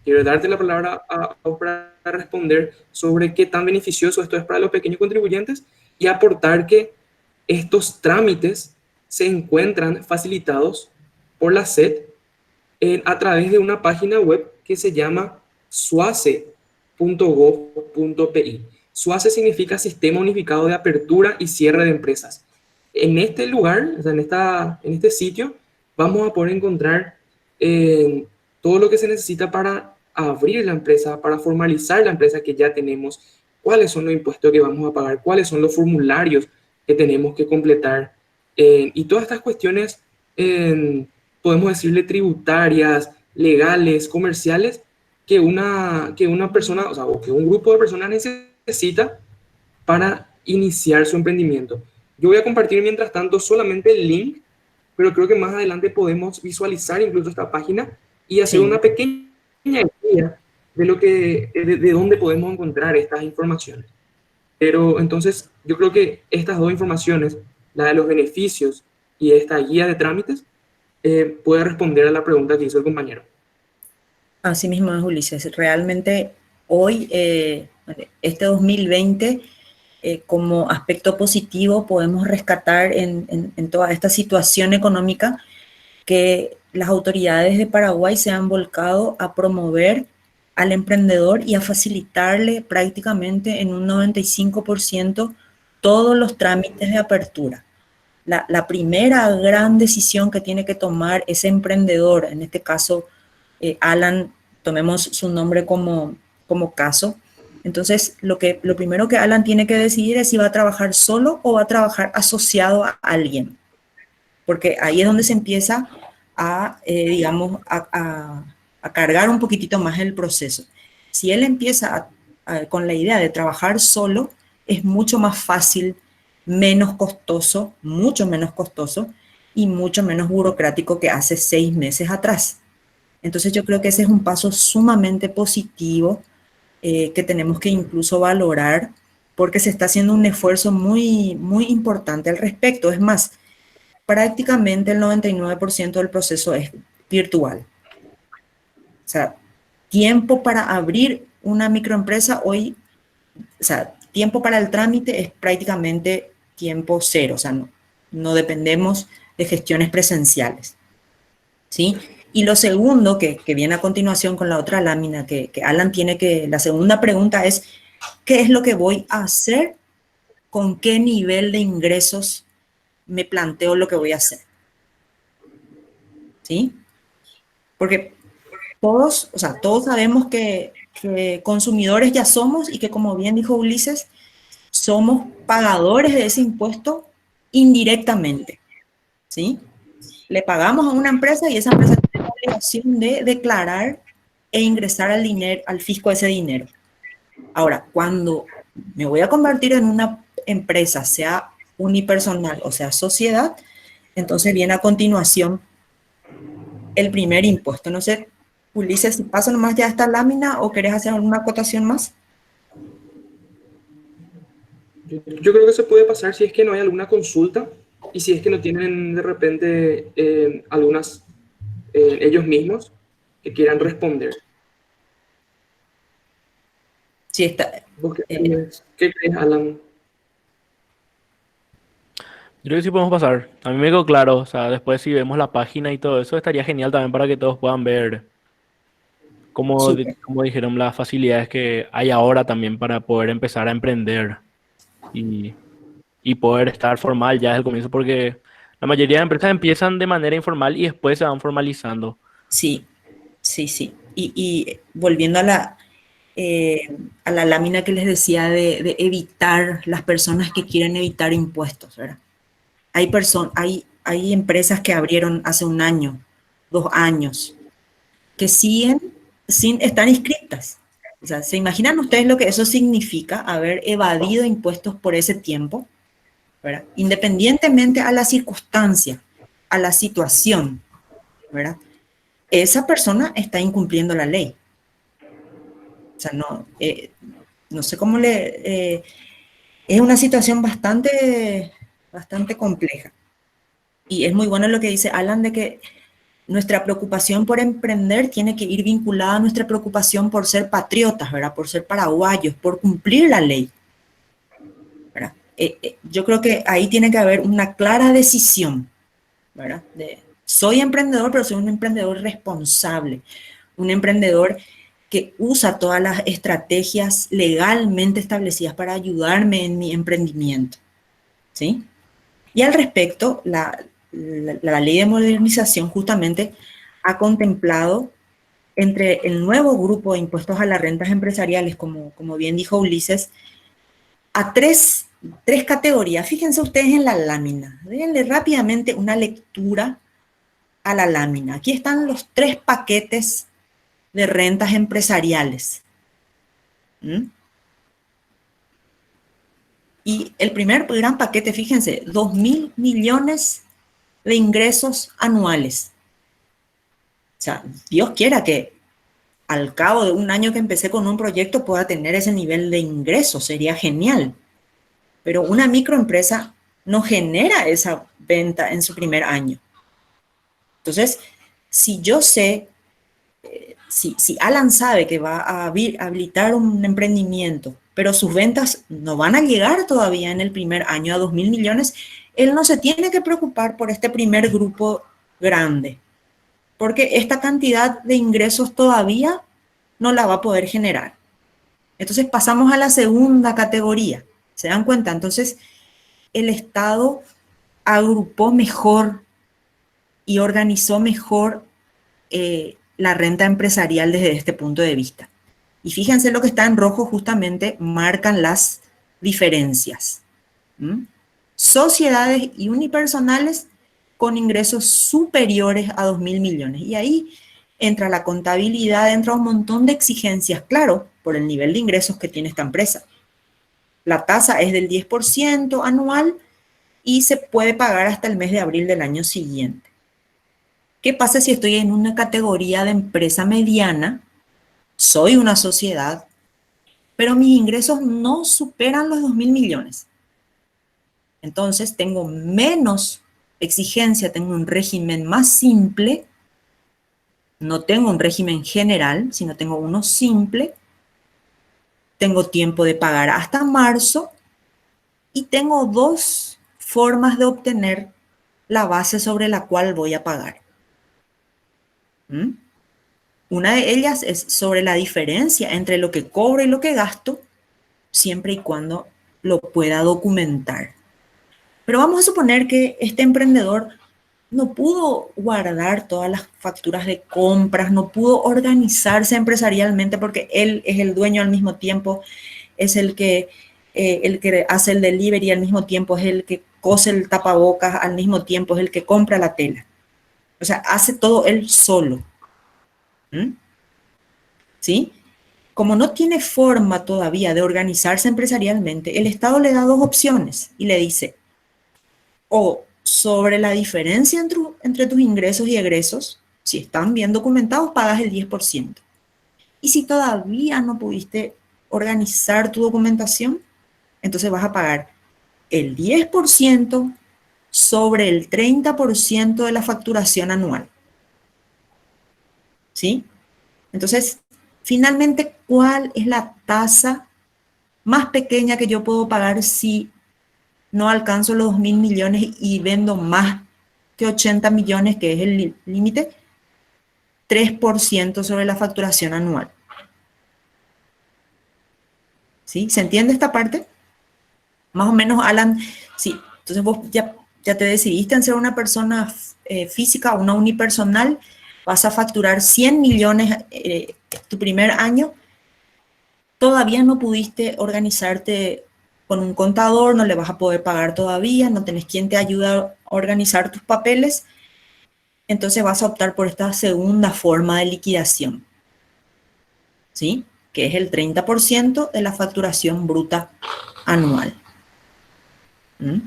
quiero darte la palabra para responder sobre qué tan beneficioso esto es para los pequeños contribuyentes y aportar que estos trámites se encuentran facilitados por la SED a través de una página web que se llama suace.gov.pi. SUACE significa Sistema Unificado de Apertura y Cierre de Empresas. En este lugar, o sea, en este sitio, vamos a poder encontrar todo lo que se necesita para abrir la empresa, para formalizar la empresa que ya tenemos, cuáles son los impuestos que vamos a pagar, cuáles son los formularios que tenemos que completar, y todas estas cuestiones, podemos decirle tributarias, legales, comerciales, que una persona, o sea, o que un grupo de personas necesita para iniciar su emprendimiento. Yo voy a compartir mientras tanto solamente el link, pero creo que más adelante podemos visualizar incluso esta página y hacer Sí. una pequeña guía de de dónde podemos encontrar estas informaciones. Pero entonces yo creo que estas dos informaciones, la de los beneficios y esta guía de trámites, puede responder a la pregunta que hizo el compañero. Así mismo es, Ulises. Realmente hoy, este 2020, como aspecto positivo, podemos rescatar en toda esta situación económica que las autoridades de Paraguay se han volcado a promover al emprendedor y a facilitarle prácticamente en un 95% todos los trámites de apertura. La primera gran decisión que tiene que tomar ese emprendedor, en este caso Alan, tomemos su nombre como caso. Entonces, lo primero que Alan tiene que decidir es si va a trabajar solo o va a trabajar asociado a alguien, porque ahí es donde se empieza a, digamos, a cargar un poquitito más el proceso. Si él empieza con la idea de trabajar solo, es mucho más fácil, menos costoso, mucho menos costoso y mucho menos burocrático que hace 6 meses atrás. Entonces yo creo que ese es un paso sumamente positivo que tenemos que incluso valorar porque se está haciendo un esfuerzo muy, muy importante al respecto. Es más, prácticamente el 99% del proceso es virtual. O sea, tiempo para abrir una microempresa hoy, o sea, tiempo para el trámite es prácticamente tiempo cero, o sea, no dependemos de gestiones presenciales, ¿sí? Y lo segundo que viene a continuación con la otra lámina que Alan tiene que, la segunda pregunta es, ¿qué es lo que voy a hacer? ¿Con qué nivel de ingresos me planteo lo que voy a hacer? ¿Sí? Porque todos, o sea, todos sabemos que consumidores ya somos y que, como bien dijo Ulises, somos pagadores de ese impuesto indirectamente, ¿sí? Le pagamos a una empresa y esa empresa tiene la obligación de declarar e ingresar al fisco ese dinero. Ahora, cuando me voy a convertir en una empresa, sea unipersonal o sea sociedad, entonces viene a continuación el primer impuesto. No sé, Ulises, si paso nomás ya esta lámina o querés hacer alguna acotación más. Yo creo que se puede pasar si es que no hay alguna consulta y si es que no tienen de repente algunas ellos mismos que quieran responder. Sí, está. ¿Vos Eh, qué crees, Alan? Yo creo que sí podemos pasar. A mí me quedó claro, o sea, después si vemos la página y todo eso, estaría genial también para que todos puedan ver como, súper. como dijeron, las facilidades que hay ahora también para poder empezar a emprender y, y poder estar formal ya desde el comienzo, porque la mayoría de empresas empiezan de manera informal y después se van formalizando. Sí, sí, sí. Y volviendo a la lámina que les decía de evitar, las personas que quieren evitar impuestos, ¿verdad? Hay empresas que abrieron hace un año, 2 años, que siguen sin estar inscritas. O sea, ¿se imaginan ustedes lo que eso significa haber evadido impuestos por ese tiempo? ¿Verdad? Independientemente a la circunstancia, a la situación, ¿verdad? Esa persona está incumpliendo la ley. O sea, no sé cómo es una situación bastante compleja. Y es muy bueno lo que dice Alan de que nuestra preocupación por emprender tiene que ir vinculada a nuestra preocupación por ser patriotas, ¿verdad? Por ser paraguayos, por cumplir la ley, ¿verdad? Yo creo que ahí tiene que haber una clara decisión, ¿verdad? Soy emprendedor, pero soy un emprendedor responsable, un emprendedor que usa todas las estrategias legalmente establecidas para ayudarme en mi emprendimiento, ¿sí? Y al respecto, la ley de modernización justamente ha contemplado entre el nuevo grupo de impuestos a las rentas empresariales, como bien dijo Ulises, a tres categorías. Fíjense ustedes en la lámina. Denle rápidamente una lectura a la lámina. Aquí están los 3 paquetes de rentas empresariales. ¿Mm? Y el primer gran paquete, fíjense, 2.000 millones de ingresos anuales. O sea, Dios quiera que al cabo de un año que empecé con un proyecto pueda tener ese nivel de ingresos, sería genial. Pero una microempresa no genera esa venta en su primer año. Entonces, si yo sé, si Alan sabe que va a habilitar un emprendimiento, pero sus ventas no van a llegar todavía en el primer año a 2.000 millones, él no se tiene que preocupar por este primer grupo grande, porque esta cantidad de ingresos todavía no la va a poder generar. Entonces pasamos a la segunda categoría. ¿Se dan cuenta? Entonces el Estado agrupó mejor y organizó mejor la renta empresarial desde este punto de vista. Y fíjense lo que está en rojo justamente marcan las diferencias. ¿Mm? Sociedades y unipersonales con ingresos superiores a 2.000 millones. Y ahí entra la contabilidad, entra un montón de exigencias, claro, por el nivel de ingresos que tiene esta empresa. La tasa es del 10% anual y se puede pagar hasta el mes de abril del año siguiente. ¿Qué pasa si estoy en una categoría de empresa mediana? Soy una sociedad, pero mis ingresos no superan los 2.000 millones. Entonces tengo menos exigencia, tengo un régimen más simple, no tengo un régimen general, sino tengo uno simple, tengo tiempo de pagar hasta marzo y tengo 2 formas de obtener la base sobre la cual voy a pagar. ¿Mm? Una de ellas es sobre la diferencia entre lo que cobro y lo que gasto, siempre y cuando lo pueda documentar. Pero vamos a suponer que este emprendedor no pudo guardar todas las facturas de compras, no pudo organizarse empresarialmente porque él es el dueño al mismo tiempo, es el que hace el delivery al mismo tiempo, es el que cose el tapabocas al mismo tiempo, es el que compra la tela. O sea, hace todo él solo. ¿Mm? ¿Sí? Como no tiene forma todavía de organizarse empresarialmente, el Estado le da 2 opciones y le dice, o sobre la diferencia entre tus ingresos y egresos, si están bien documentados, pagas el 10%. Y si todavía no pudiste organizar tu documentación, entonces vas a pagar el 10% sobre el 30% de la facturación anual. ¿Sí? Entonces, finalmente, ¿cuál es la tasa más pequeña que yo puedo pagar si no alcanzo los 2.000 millones y vendo más que 80 millones, que es el límite? 3% sobre la facturación anual. ¿Sí? ¿Se entiende esta parte? Más o menos, Alan, sí. Entonces vos ya te decidiste en ser una persona física, una unipersonal, vas a facturar 100 millones tu primer año, todavía no pudiste organizarte con un contador, no le vas a poder pagar todavía, no tenés quien te ayude a organizar tus papeles, entonces vas a optar por esta segunda forma de liquidación, ¿sí? Que es el 30% de la facturación bruta anual. ¿Mm?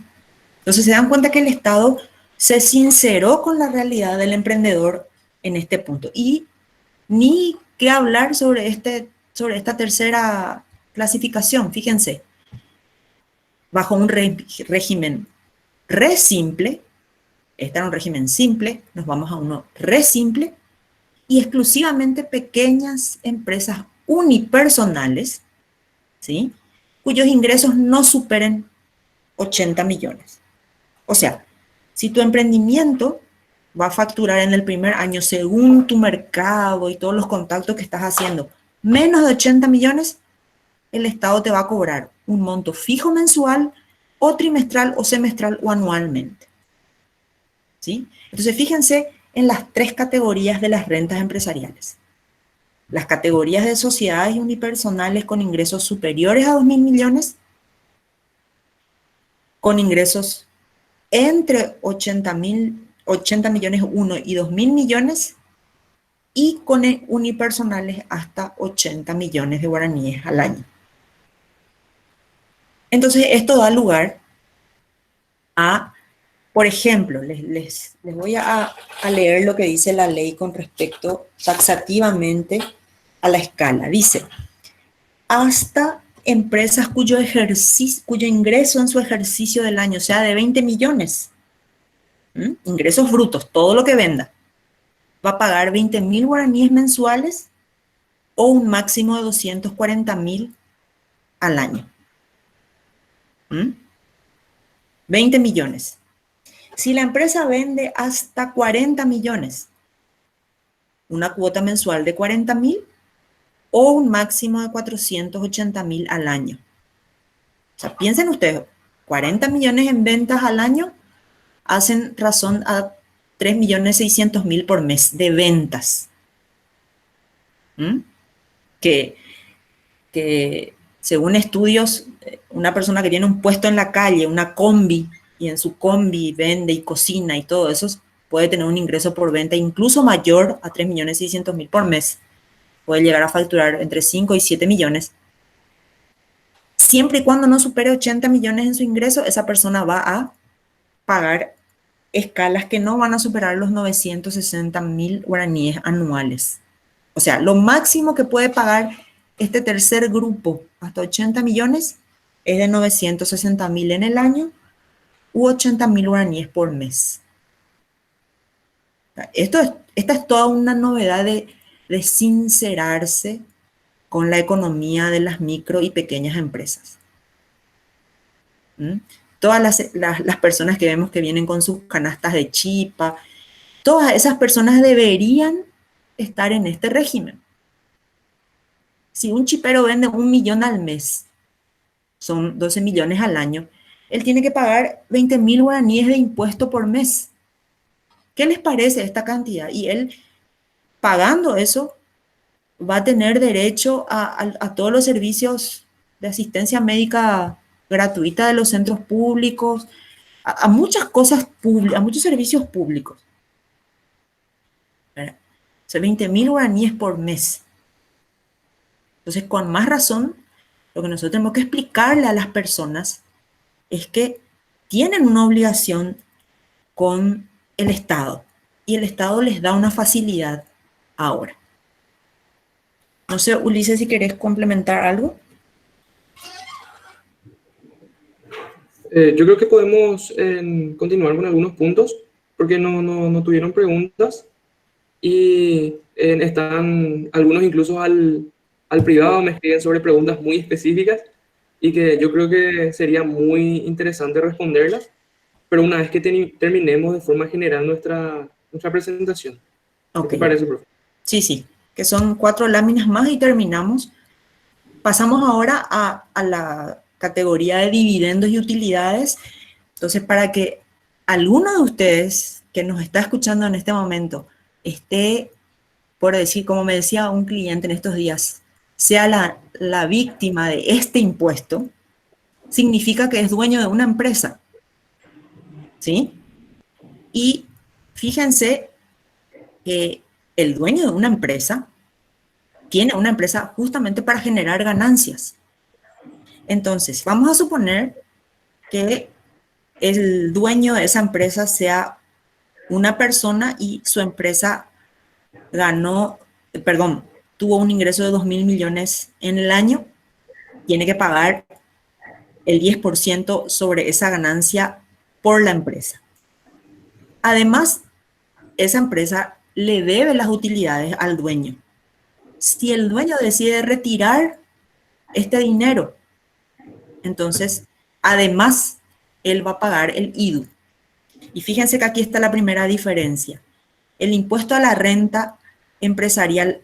Entonces se dan cuenta que el Estado se sinceró con la realidad del emprendedor en este punto. Y ni qué hablar sobre esta tercera clasificación, fíjense, bajo un régimen re simple, este era un régimen simple, nos vamos a uno re simple, y exclusivamente pequeñas empresas unipersonales, ¿sí? Cuyos ingresos no superen 80 millones. O sea, si tu emprendimiento va a facturar en el primer año, según tu mercado y todos los contactos que estás haciendo, menos de 80 millones, el Estado te va a cobrar un monto fijo mensual o trimestral o semestral o anualmente. ¿Sí? Entonces, fíjense en las 3 categorías de las rentas empresariales. Las categorías de sociedades unipersonales con ingresos superiores a 2.000 millones, con ingresos entre 80 millones 1 y 2.000 millones, y con unipersonales hasta 80 millones de guaraníes al año. Entonces, esto da lugar a, por ejemplo, les voy a leer lo que dice la ley con respecto taxativamente a la escala. Dice, hasta empresas cuyo ingreso en su ejercicio del año sea de 20 millones, ingresos brutos, todo lo que venda, va a pagar 20.000 guaraníes mensuales o un máximo de 240.000 al año. 20 millones. Si la empresa vende hasta 40 millones, una cuota mensual de 40.000 o un máximo de 480.000 al año. O sea, piensen ustedes, 40 millones en ventas al año hacen razón a 3.600.000 por mes de ventas. Que según estudios, una persona que tiene un puesto en la calle, una combi, y en su combi vende y cocina y todo eso, puede tener un ingreso por venta incluso mayor a 3.600.000 por mes. Puede llegar a facturar entre 5 y 7 millones. Siempre y cuando no supere 80 millones en su ingreso, esa persona va a pagar escalas que no van a superar los 960.000 guaraníes anuales. O sea, lo máximo que puede pagar este tercer grupo, hasta 80 millones, es de 960.000 en el año u 80.000 guaraníes por mes. Esta es toda una novedad de sincerarse con la economía de las micro y pequeñas empresas. Todas las personas que vemos que vienen con sus canastas de chipa, todas esas personas deberían estar en este régimen. Si un chipero vende 1 millón al mes, son 12 millones al año, él tiene que pagar 20.000 guaraníes de impuesto por mes. ¿Qué les parece esta cantidad? Y él, pagando eso, va a tener derecho a todos los servicios de asistencia médica gratuita de los centros públicos, a muchas cosas públicas, a muchos servicios públicos. O sea, 20.000 guaraníes por mes. Entonces, con más razón, lo que nosotros tenemos que explicarle a las personas es que tienen una obligación con el Estado y el Estado les da una facilidad ahora. No sé, Ulises, si querés complementar algo. Yo creo que podemos continuar con algunos puntos porque no tuvieron preguntas y están algunos incluso al privado me escriben sobre preguntas muy específicas y que yo creo que sería muy interesante responderlas, pero una vez que terminemos de forma general nuestra presentación. ¿Qué Ok, te parece, profe? Sí, sí, que son 4 láminas más y terminamos. Pasamos ahora a la categoría de dividendos y utilidades. Entonces, para que alguno de ustedes que nos está escuchando en este momento esté, por decir, como me decía un cliente en estos días, sea la víctima de este impuesto, significa que es dueño de una empresa, ¿sí? Y fíjense que el dueño de una empresa tiene una empresa justamente para generar ganancias. Entonces, vamos a suponer que el dueño de esa empresa sea una persona y su empresa ganó, perdón, tuvo un ingreso de 2.000 millones en el año, tiene que pagar el 10% sobre esa ganancia por la empresa. Además, esa empresa le debe las utilidades al dueño. Si el dueño decide retirar este dinero, entonces, además, él va a pagar el IDU. Y fíjense que aquí está la primera diferencia. El impuesto a la renta empresarial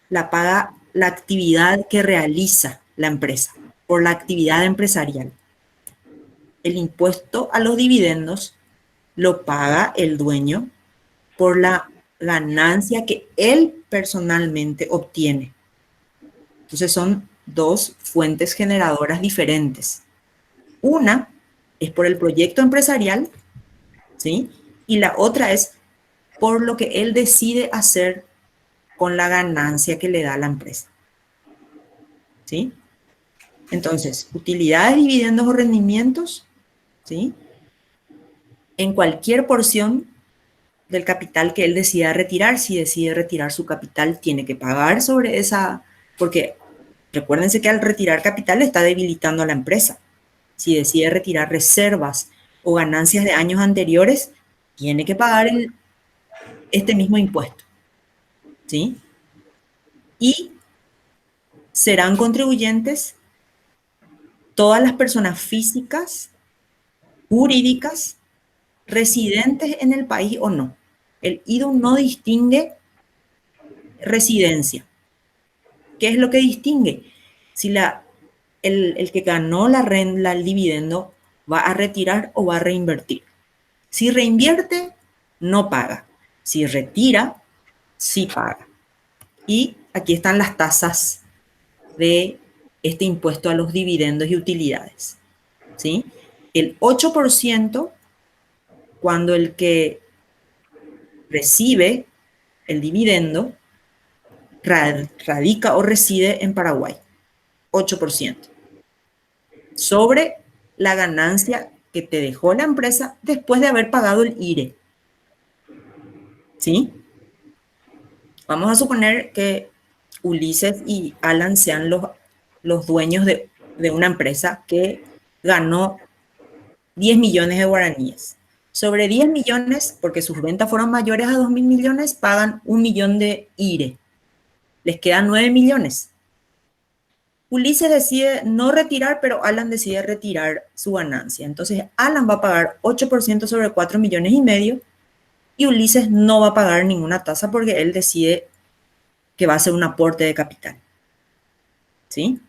la paga la actividad que realiza la empresa, por la actividad empresarial. El impuesto a los dividendos lo paga el dueño por la ganancia que él personalmente obtiene. Entonces son dos fuentes generadoras diferentes. Una es por el proyecto empresarial, ¿sí? Y la otra es por lo que él decide hacer con la ganancia que le da la empresa, ¿sí? Entonces, utilidades, dividendos o rendimientos, ¿sí? En cualquier porción del capital que él decida retirar. Si decide retirar su capital, tiene que pagar sobre esa, porque recuérdense que al retirar capital está debilitando a la empresa. Si decide retirar reservas o ganancias de años anteriores, tiene que pagar este mismo impuesto, ¿sí? Y serán contribuyentes todas las personas físicas, jurídicas, residentes en el país o no. El IDU no distingue residencia. ¿Qué es lo que distingue? Si el que ganó la renta, el dividendo, va a retirar o va a reinvertir. Si reinvierte, no paga. Si retira, sí paga. Y aquí están las tasas de este impuesto a los dividendos y utilidades, ¿sí? El 8% cuando el que recibe el dividendo radica o reside en Paraguay, 8%. Sobre la ganancia que te dejó la empresa después de haber pagado el IRE, ¿sí? Vamos a suponer que Ulises y Alan sean los dueños de una empresa que ganó 10 millones de guaraníes. Sobre 10 millones, porque sus ventas fueron mayores a 2.000 millones, pagan 1 millón de IRE. Les quedan 9 millones. Ulises decide no retirar, pero Alan decide retirar su ganancia. Entonces, Alan va a pagar 8% sobre 4 millones y medio y Ulises no va a pagar ninguna tasa porque él decide que va a hacer un aporte de capital, ¿sí?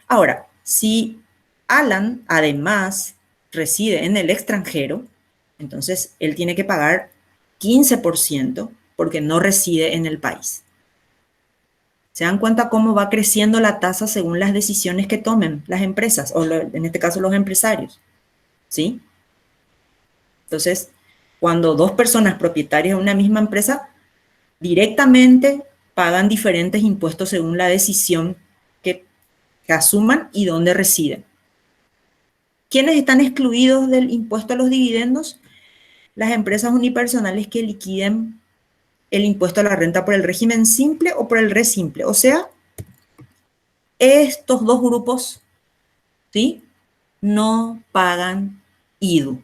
Ahora, si Alan además reside en el extranjero, entonces él tiene que pagar 15% porque no reside en el país. ¿Se dan cuenta cómo va creciendo la tasa según las decisiones que tomen las empresas, o en este caso los empresarios? ¿Sí? Entonces, cuando dos personas propietarias de una misma empresa directamente pagan diferentes impuestos según la decisión que asuman y dónde residen. ¿Quiénes están excluidos del impuesto a los dividendos? Las empresas unipersonales que liquiden el impuesto a la renta por el régimen simple o por el re simple. O sea, estos dos grupos, ¿sí?, no pagan IDU.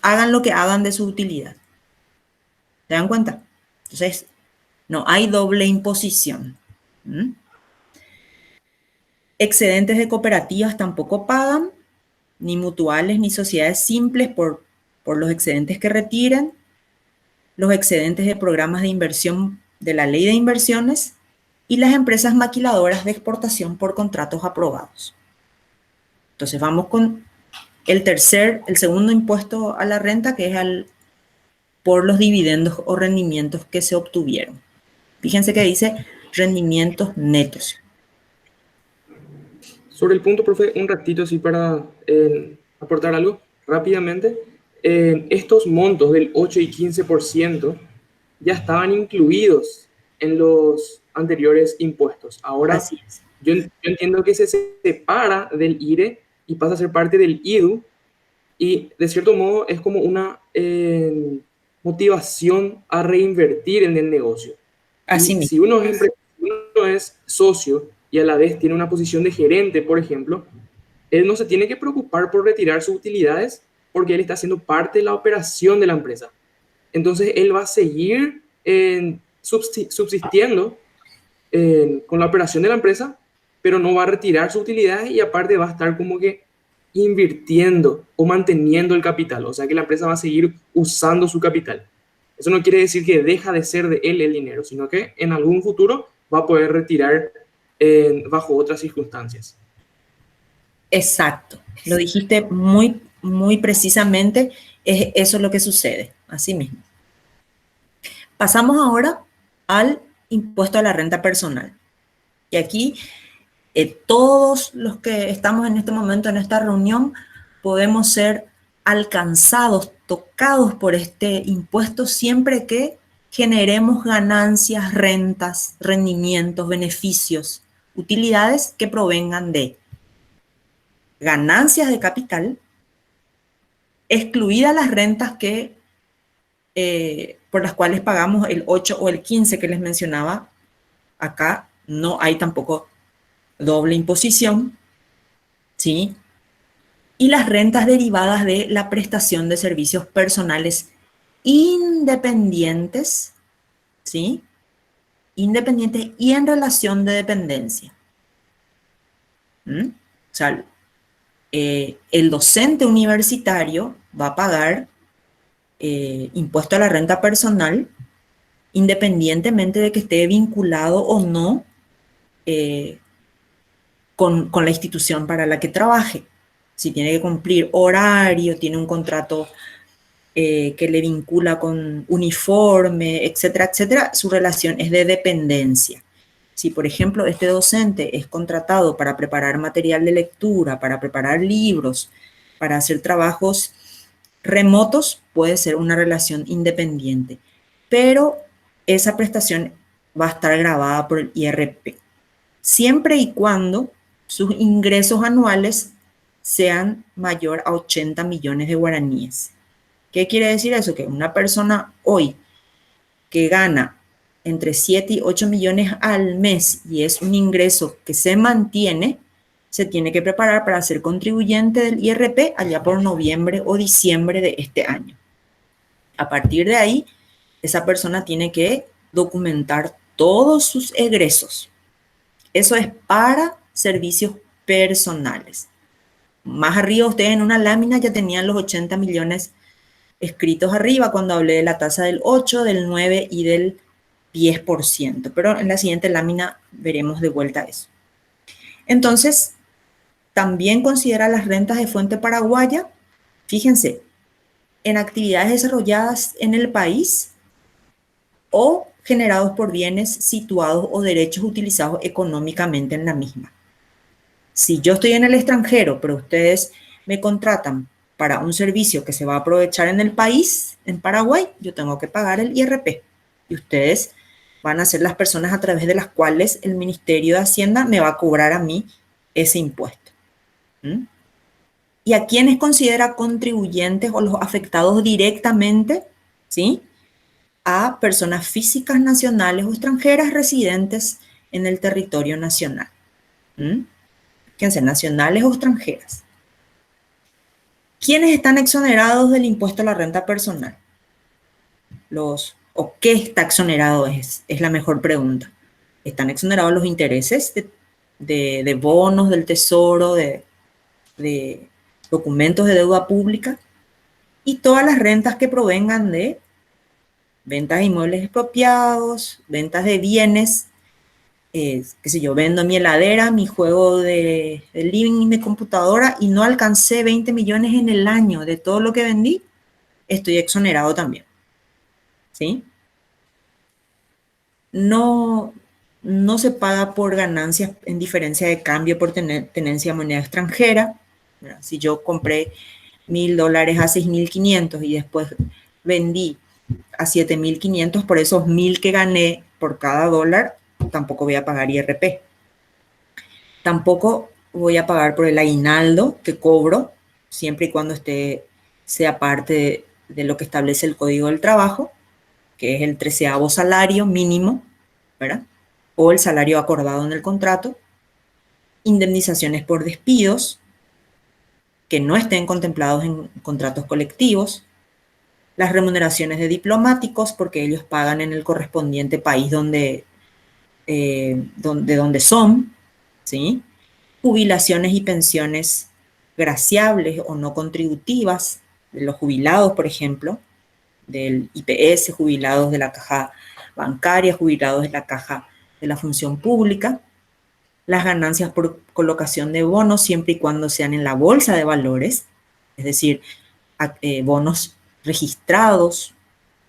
Hagan lo que hagan de su utilidad. ¿Se dan cuenta? Entonces, no hay doble imposición. Excedentes de cooperativas tampoco pagan, ni mutuales ni sociedades simples por los excedentes que retiren. Los excedentes de programas de inversión de la Ley de Inversiones y las empresas maquiladoras de exportación por contratos aprobados. Entonces vamos con el segundo impuesto a la renta, que es por los dividendos o rendimientos que se obtuvieron. Fíjense que dice rendimientos netos. Sobre el punto, profe, un ratito así para aportar algo rápidamente. Estos montos del 8 y 15% ya estaban incluidos en los anteriores impuestos. Ahora, Así es. yo entiendo que se separa del IRE y pasa a ser parte del IDU, y de cierto modo es como una motivación a reinvertir en el negocio. Así Y mismo. si uno es socio y a la vez tiene una posición de gerente, por ejemplo, él no se tiene que preocupar por retirar sus utilidades porque él está haciendo parte de la operación de la empresa. Entonces él va a seguir subsistiendo con la operación de la empresa, pero no va a retirar sus utilidades y aparte va a estar como que invirtiendo o manteniendo el capital. O sea que la empresa va a seguir usando su capital. Eso no quiere decir que deja de ser de él el dinero, sino que en algún futuro va a poder retirar bajo otras circunstancias. Exacto. Lo dijiste muy, muy precisamente. Eso es lo que sucede. Así mismo. Pasamos ahora al impuesto a la renta personal. Y aquí todos los que estamos en este momento en esta reunión podemos ser alcanzados, tocados por este impuesto siempre que generemos ganancias, rentas, rendimientos, beneficios, utilidades que provengan de ganancias de capital, excluidas las rentas que, por las cuales pagamos el 8 o el 15 que les mencionaba. Acá no hay tampoco doble imposición, ¿sí? Y las rentas derivadas de la prestación de servicios personales independientes, ¿sí? Independientes y en relación de dependencia. O sea, el docente universitario va a pagar impuesto a la renta personal independientemente de que esté vinculado o no con la institución para la que trabaje. Si tiene que cumplir horario, tiene un contrato que le vincula con uniforme, etcétera, etcétera, su relación es de dependencia. Si, por ejemplo, este docente es contratado para preparar material de lectura, para preparar libros, para hacer trabajos remotos, puede ser una relación independiente, pero esa prestación va a estar grabada por el IRP, siempre y cuando sus ingresos anuales sean mayor a 80 millones de guaraníes. ¿Qué quiere decir eso? Que una persona hoy que gana entre 7 y 8 millones al mes y es un ingreso que se mantiene, se tiene que preparar para ser contribuyente del IRP allá por noviembre o diciembre de este año. A partir de ahí, esa persona tiene que documentar todos sus egresos. Eso es para servicios personales. Más arriba, ustedes en una lámina ya tenían los 80 millones escritos arriba cuando hablé de la tasa del 8, del 9 y del 10%. Pero en la siguiente lámina veremos de vuelta eso. Entonces, también considera las rentas de fuente paraguaya. Fíjense, en actividades desarrolladas en el país o generados por bienes situados o derechos utilizados económicamente en la misma. Si yo estoy en el extranjero, pero ustedes me contratan para un servicio que se va a aprovechar en el país, en Paraguay, yo tengo que pagar el IRP. Y ustedes van a ser las personas a través de las cuales el Ministerio de Hacienda me va a cobrar a mí ese impuesto. ¿Y a quiénes considera contribuyentes o los afectados directamente? ¿Sí? A personas físicas nacionales o extranjeras residentes en el territorio nacional. Fíjense, nacionales o extranjeras. ¿Quiénes están exonerados del impuesto a la renta personal? ¿O qué está exonerado es la mejor pregunta. Están exonerados los intereses de bonos del tesoro, de documentos de deuda pública y todas las rentas que provengan de ventas de inmuebles expropiados, ventas de bienes, qué sé yo, vendo mi heladera, mi juego de living y mi computadora y no alcancé 20 millones en el año de todo lo que vendí, estoy exonerado también. ¿Sí? No, no se paga por ganancias en diferencia de cambio por tenencia de moneda extranjera. Si yo compré $1.000 a 6.500 y después vendí a 7.500, por esos 1.000 que gané por cada dólar, tampoco voy a pagar IRP. Tampoco voy a pagar por el aguinaldo que cobro, siempre y cuando sea parte de lo que establece el Código del Trabajo, que es el 13º salario mínimo, ¿verdad? O el salario acordado en el contrato. Indemnizaciones por despidos que no estén contemplados en contratos colectivos. Las remuneraciones de diplomáticos, porque ellos pagan en el correspondiente país donde son, ¿sí? Jubilaciones y pensiones graciables o no contributivas de los jubilados, por ejemplo, del IPS, jubilados de la caja bancaria, jubilados de la caja de la función pública, las ganancias por colocación de bonos siempre y cuando sean en la bolsa de valores, es decir, bonos registrados,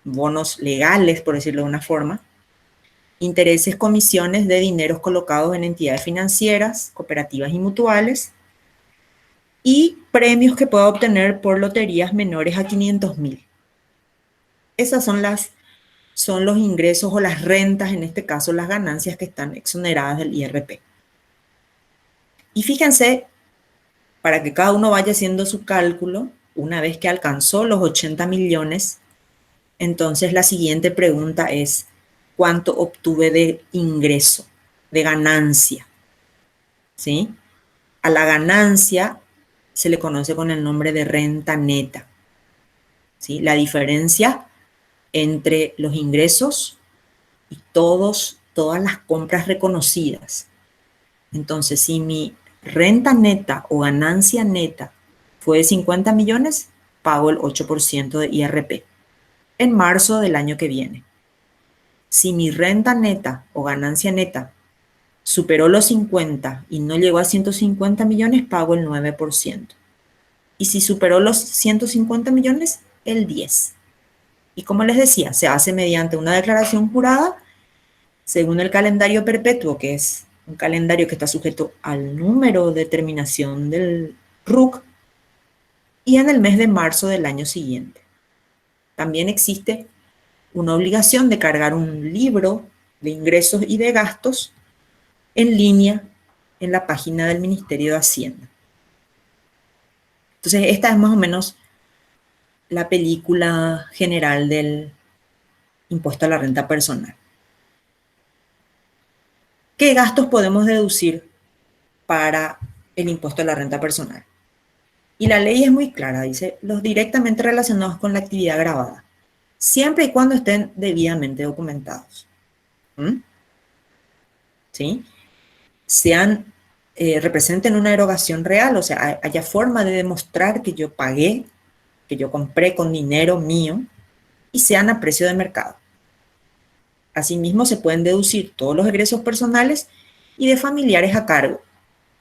bonos legales, por decirlo de una forma, intereses, comisiones de dineros colocados en entidades financieras, cooperativas y mutuales, y premios que pueda obtener por loterías menores a 500.000. Esas son los ingresos o las rentas, en este caso las ganancias que están exoneradas del IRP. Y fíjense, para que cada uno vaya haciendo su cálculo, una vez que alcanzó los 80 millones, entonces la siguiente pregunta es, ¿cuánto obtuve de ingreso, de ganancia? ¿Sí? A la ganancia se le conoce con el nombre de renta neta. ¿Sí? La diferencia entre los ingresos y todas las compras reconocidas. Entonces, si mi renta neta o ganancia neta fue de 50 millones, pago el 8% de IRP en marzo del año que viene. Si mi renta neta o ganancia neta superó los 50 y no llegó a 150 millones, pago el 9%. Y si superó los 150 millones, el 10%. Y como les decía, se hace mediante una declaración jurada según el calendario perpetuo, que es un calendario que está sujeto al número de terminación del RUC, y en el mes de marzo del año siguiente. También existe una obligación de cargar un libro de ingresos y de gastos en línea en la página del Ministerio de Hacienda. Entonces, esta es más o menos la película general del impuesto a la renta personal. ¿Qué gastos podemos deducir para el impuesto a la renta personal? Y la ley es muy clara, dice, los directamente relacionados con la actividad grabada, siempre y cuando estén debidamente documentados. ¿Sí? Representen una erogación real, o sea, haya forma de demostrar que yo pagué, que yo compré con dinero mío, y sean a precio de mercado. Asimismo, se pueden deducir todos los egresos personales y de familiares a cargo.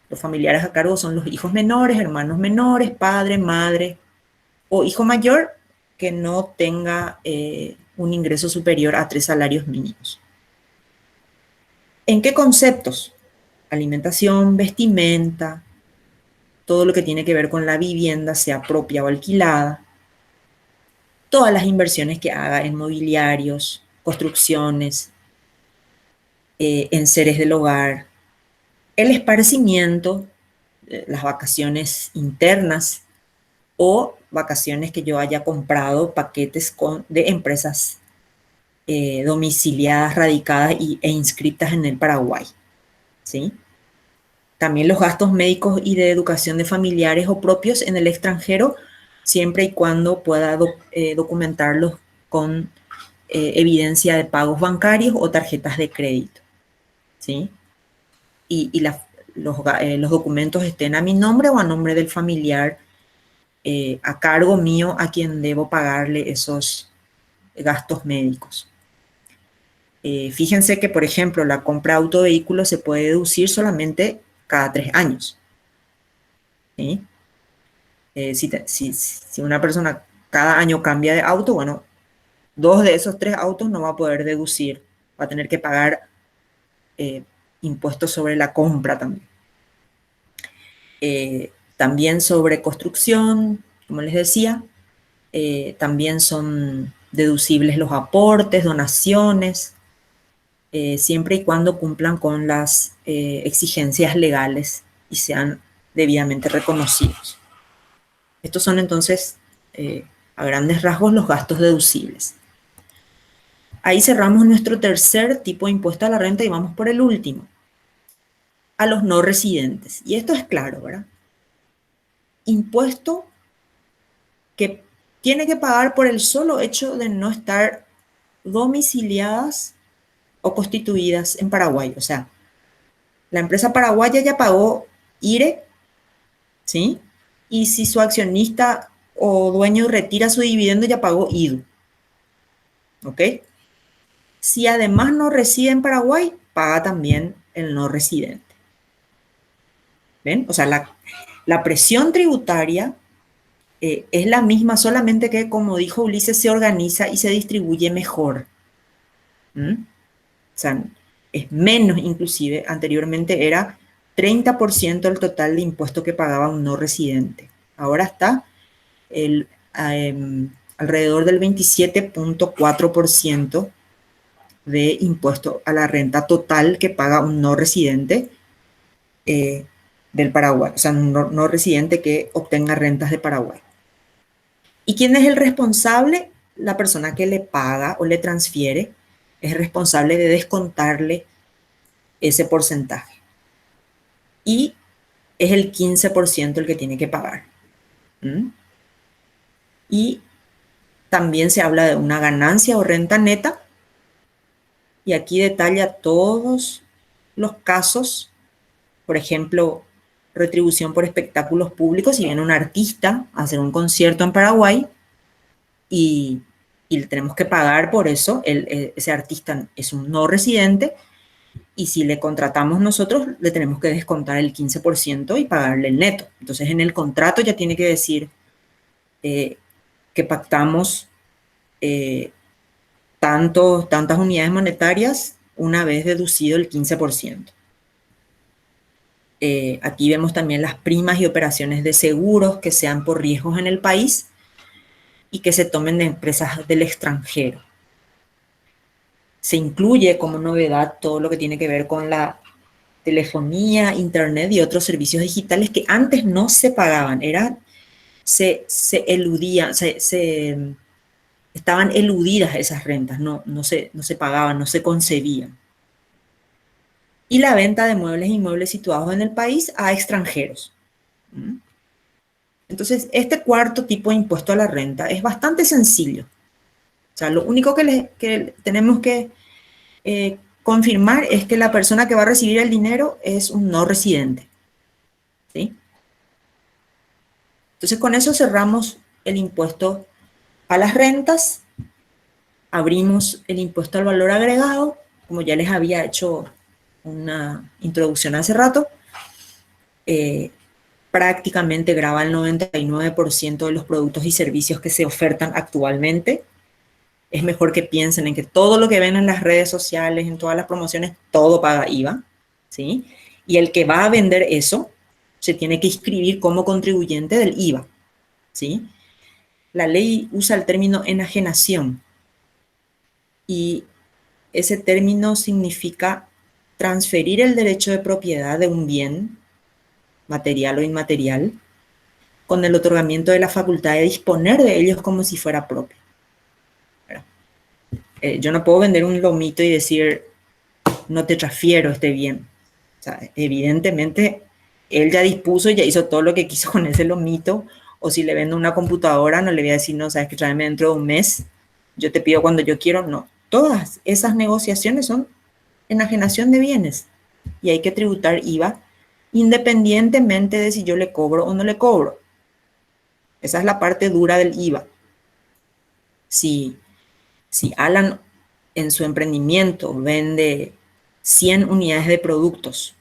Los familiares a cargo son los hijos menores, hermanos menores, padre, madre o hijo mayor que no tenga un ingreso superior a 3 salarios mínimos. ¿En qué conceptos? Alimentación, vestimenta, todo lo que tiene que ver con la vivienda, sea propia o alquilada, todas las inversiones que haga en mobiliarios, construcciones, enseres del hogar, el esparcimiento, las vacaciones internas o vacaciones que yo haya comprado, paquetes de empresas domiciliadas, radicadas e inscritas en el Paraguay. ¿Sí? También los gastos médicos y de educación de familiares o propios en el extranjero, siempre y cuando pueda documentarlos con evidencia de pagos bancarios o tarjetas de crédito. ¿Sí? Y los documentos estén a mi nombre o a nombre del familiar a cargo mío a quien debo pagarle esos gastos médicos. Fíjense que, por ejemplo, la compra de autovehículos se puede deducir solamente cada 3 años. ¿Sí? Si una persona cada año cambia de auto, bueno, 2 de esos 3 autos no va a poder deducir, va a tener que pagar impuestos sobre la compra también. También sobre construcción, como les decía, también son deducibles los aportes, donaciones, siempre y cuando cumplan con las exigencias legales y sean debidamente reconocidos. Estos son entonces, a grandes rasgos, los gastos deducibles. Ahí cerramos nuestro tercer tipo de impuesto a la renta y vamos por el último, a los no residentes. Y esto es claro, ¿verdad? Impuesto que tiene que pagar por el solo hecho de no estar domiciliadas o constituidas en Paraguay. O sea, la empresa paraguaya ya pagó IRE, ¿sí? Y si su accionista o dueño retira su dividendo, ya pagó IDU. ¿Ok? Si además no reside en Paraguay, paga también el no residente. ¿Ven? O sea, la presión tributaria es la misma, solamente que, como dijo Ulises, se organiza y se distribuye mejor. ¿Mm? O sea, es menos inclusive. Anteriormente era 30% el total de impuesto que pagaba un no residente. Ahora está alrededor del 27.4% de impuesto a la renta total que paga un no residente del Paraguay, o sea, un no residente que obtenga rentas de Paraguay. ¿Y quién es el responsable? La persona que le paga o le transfiere es responsable de descontarle ese porcentaje. Y es el 15% el que tiene que pagar. ¿Mm? Y también se habla de una ganancia o renta neta. Y aquí detalla todos los casos. Por ejemplo, retribución por espectáculos públicos. Si viene un artista a hacer un concierto en Paraguay y le tenemos que pagar por eso, ese artista es un no residente, y si le contratamos nosotros, le tenemos que descontar el 15% y pagarle el neto. Entonces, en el contrato ya tiene que decir que pactamos tantas unidades monetarias una vez deducido el 15%. Aquí vemos también las primas y operaciones de seguros que sean por riesgos en el país y que se tomen de empresas del extranjero. Se incluye como novedad todo lo que tiene que ver con la telefonía, internet y otros servicios digitales que antes no se pagaban, se eludían, estaban eludidas esas rentas, no se pagaban, no se concebían. Y la venta de muebles e inmuebles situados en el país a extranjeros. Entonces, este cuarto tipo de impuesto a la renta es bastante sencillo. O sea, lo único que tenemos que confirmar es que la persona que va a recibir el dinero es un no residente. ¿Sí? Entonces, con eso cerramos el impuesto a las rentas, abrimos el impuesto al valor agregado, como ya les había hecho una introducción hace rato. Prácticamente grava el 99% de los productos y servicios que se ofertan actualmente. Es mejor que piensen en que todo lo que ven en las redes sociales, en todas las promociones, todo paga IVA, ¿sí? Y el que va a vender eso se tiene que inscribir como contribuyente del IVA, ¿sí? La ley usa el término enajenación y ese término significa transferir el derecho de propiedad de un bien, material o inmaterial, con el otorgamiento de la facultad de disponer de ellos como si fuera propio. Yo no puedo vender un lomito y decir, no te transfiero este bien. O sea, evidentemente, él ya dispuso y ya hizo todo lo que quiso con ese lomito. O si le vendo una computadora, no le voy a decir, no, sabes que tráeme dentro de un mes, yo te pido cuando yo quiero. No, todas esas negociaciones son enajenación de bienes y hay que tributar IVA independientemente de si yo le cobro o no le cobro. Esa es la parte dura del IVA. Si Si Alan en su emprendimiento vende 100 unidades de productos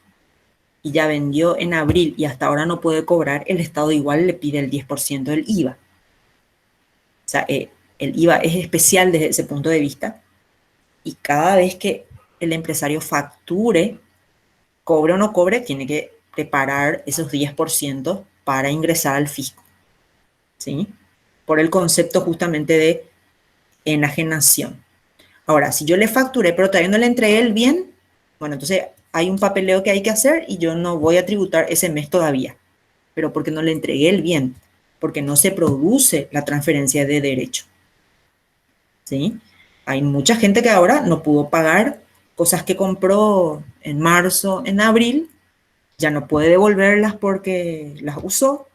y ya vendió en abril y hasta ahora no puede cobrar, el Estado igual le pide el 10% del IVA. O sea, el IVA es especial desde ese punto de vista, y cada vez que el empresario facture, cobre o no cobre, tiene que preparar esos 10% para ingresar al fisco, ¿sí? Por el concepto justamente de enajenación. Ahora, si yo le facturé, pero todavía no le entregué el bien, bueno, entonces hay un papeleo que hay que hacer y yo no voy a tributar ese mes todavía, pero porque no le entregué el bien, porque no se produce la transferencia de derecho, ¿sí? Hay mucha gente que ahora no pudo pagar cosas que compró en marzo, en abril, ya no puede devolverlas porque las usó,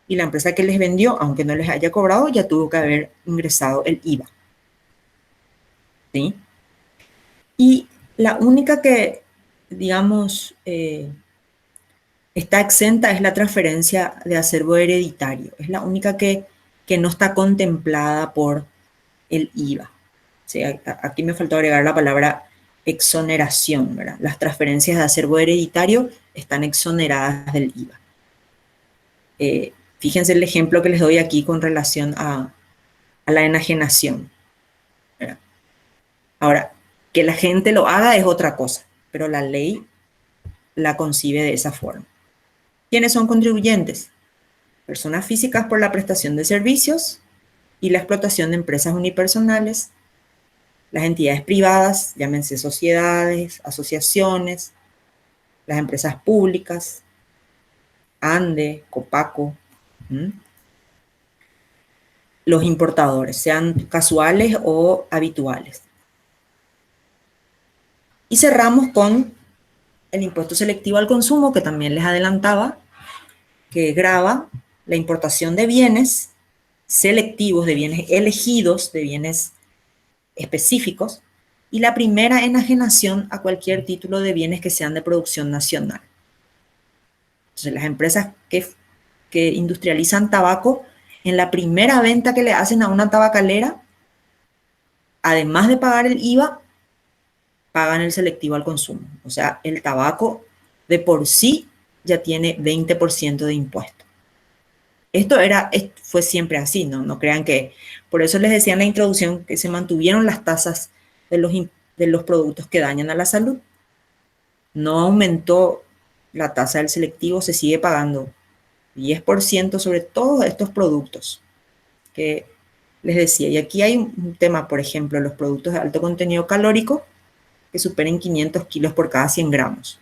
y la empresa que les vendió, aunque no les haya cobrado, ya tuvo que haber ingresado el IVA, ¿sí? Y la única que, digamos, está exenta es la transferencia de acervo hereditario. Es la única que no está contemplada por el IVA. ¿Sí? Aquí me faltó agregar la palabra exoneración, ¿verdad? Las transferencias de acervo hereditario están exoneradas del IVA. Fíjense el ejemplo que les doy aquí con relación a la enajenación, ¿verdad? Ahora, que la gente lo haga es otra cosa, pero la ley la concibe de esa forma. ¿Quiénes son contribuyentes? Personas físicas por la prestación de servicios y la explotación de empresas unipersonales, las entidades privadas, llámense sociedades, asociaciones, las empresas públicas, ANDE, Copaco, los importadores, sean casuales o habituales. Y cerramos con el impuesto selectivo al consumo, que también les adelantaba, que grava la importación de bienes selectivos, de bienes elegidos, de bienes específicos, y la primera enajenación a cualquier título de bienes que sean de producción nacional. Entonces, las empresas que industrializan tabaco, en la primera venta que le hacen a una tabacalera, además de pagar el IVA, pagan el selectivo al consumo. O sea, el tabaco de por sí ya tiene 20% de impuesto. Esto fue siempre así, ¿no? No crean que... Por eso les decía en la introducción que se mantuvieron las tasas de los productos que dañan a la salud. No aumentó la tasa del selectivo, se sigue pagando 10% sobre todos estos productos que les decía. Y aquí hay un tema, por ejemplo, los productos de alto contenido calórico que superen 500 kilos por cada 100 gramos.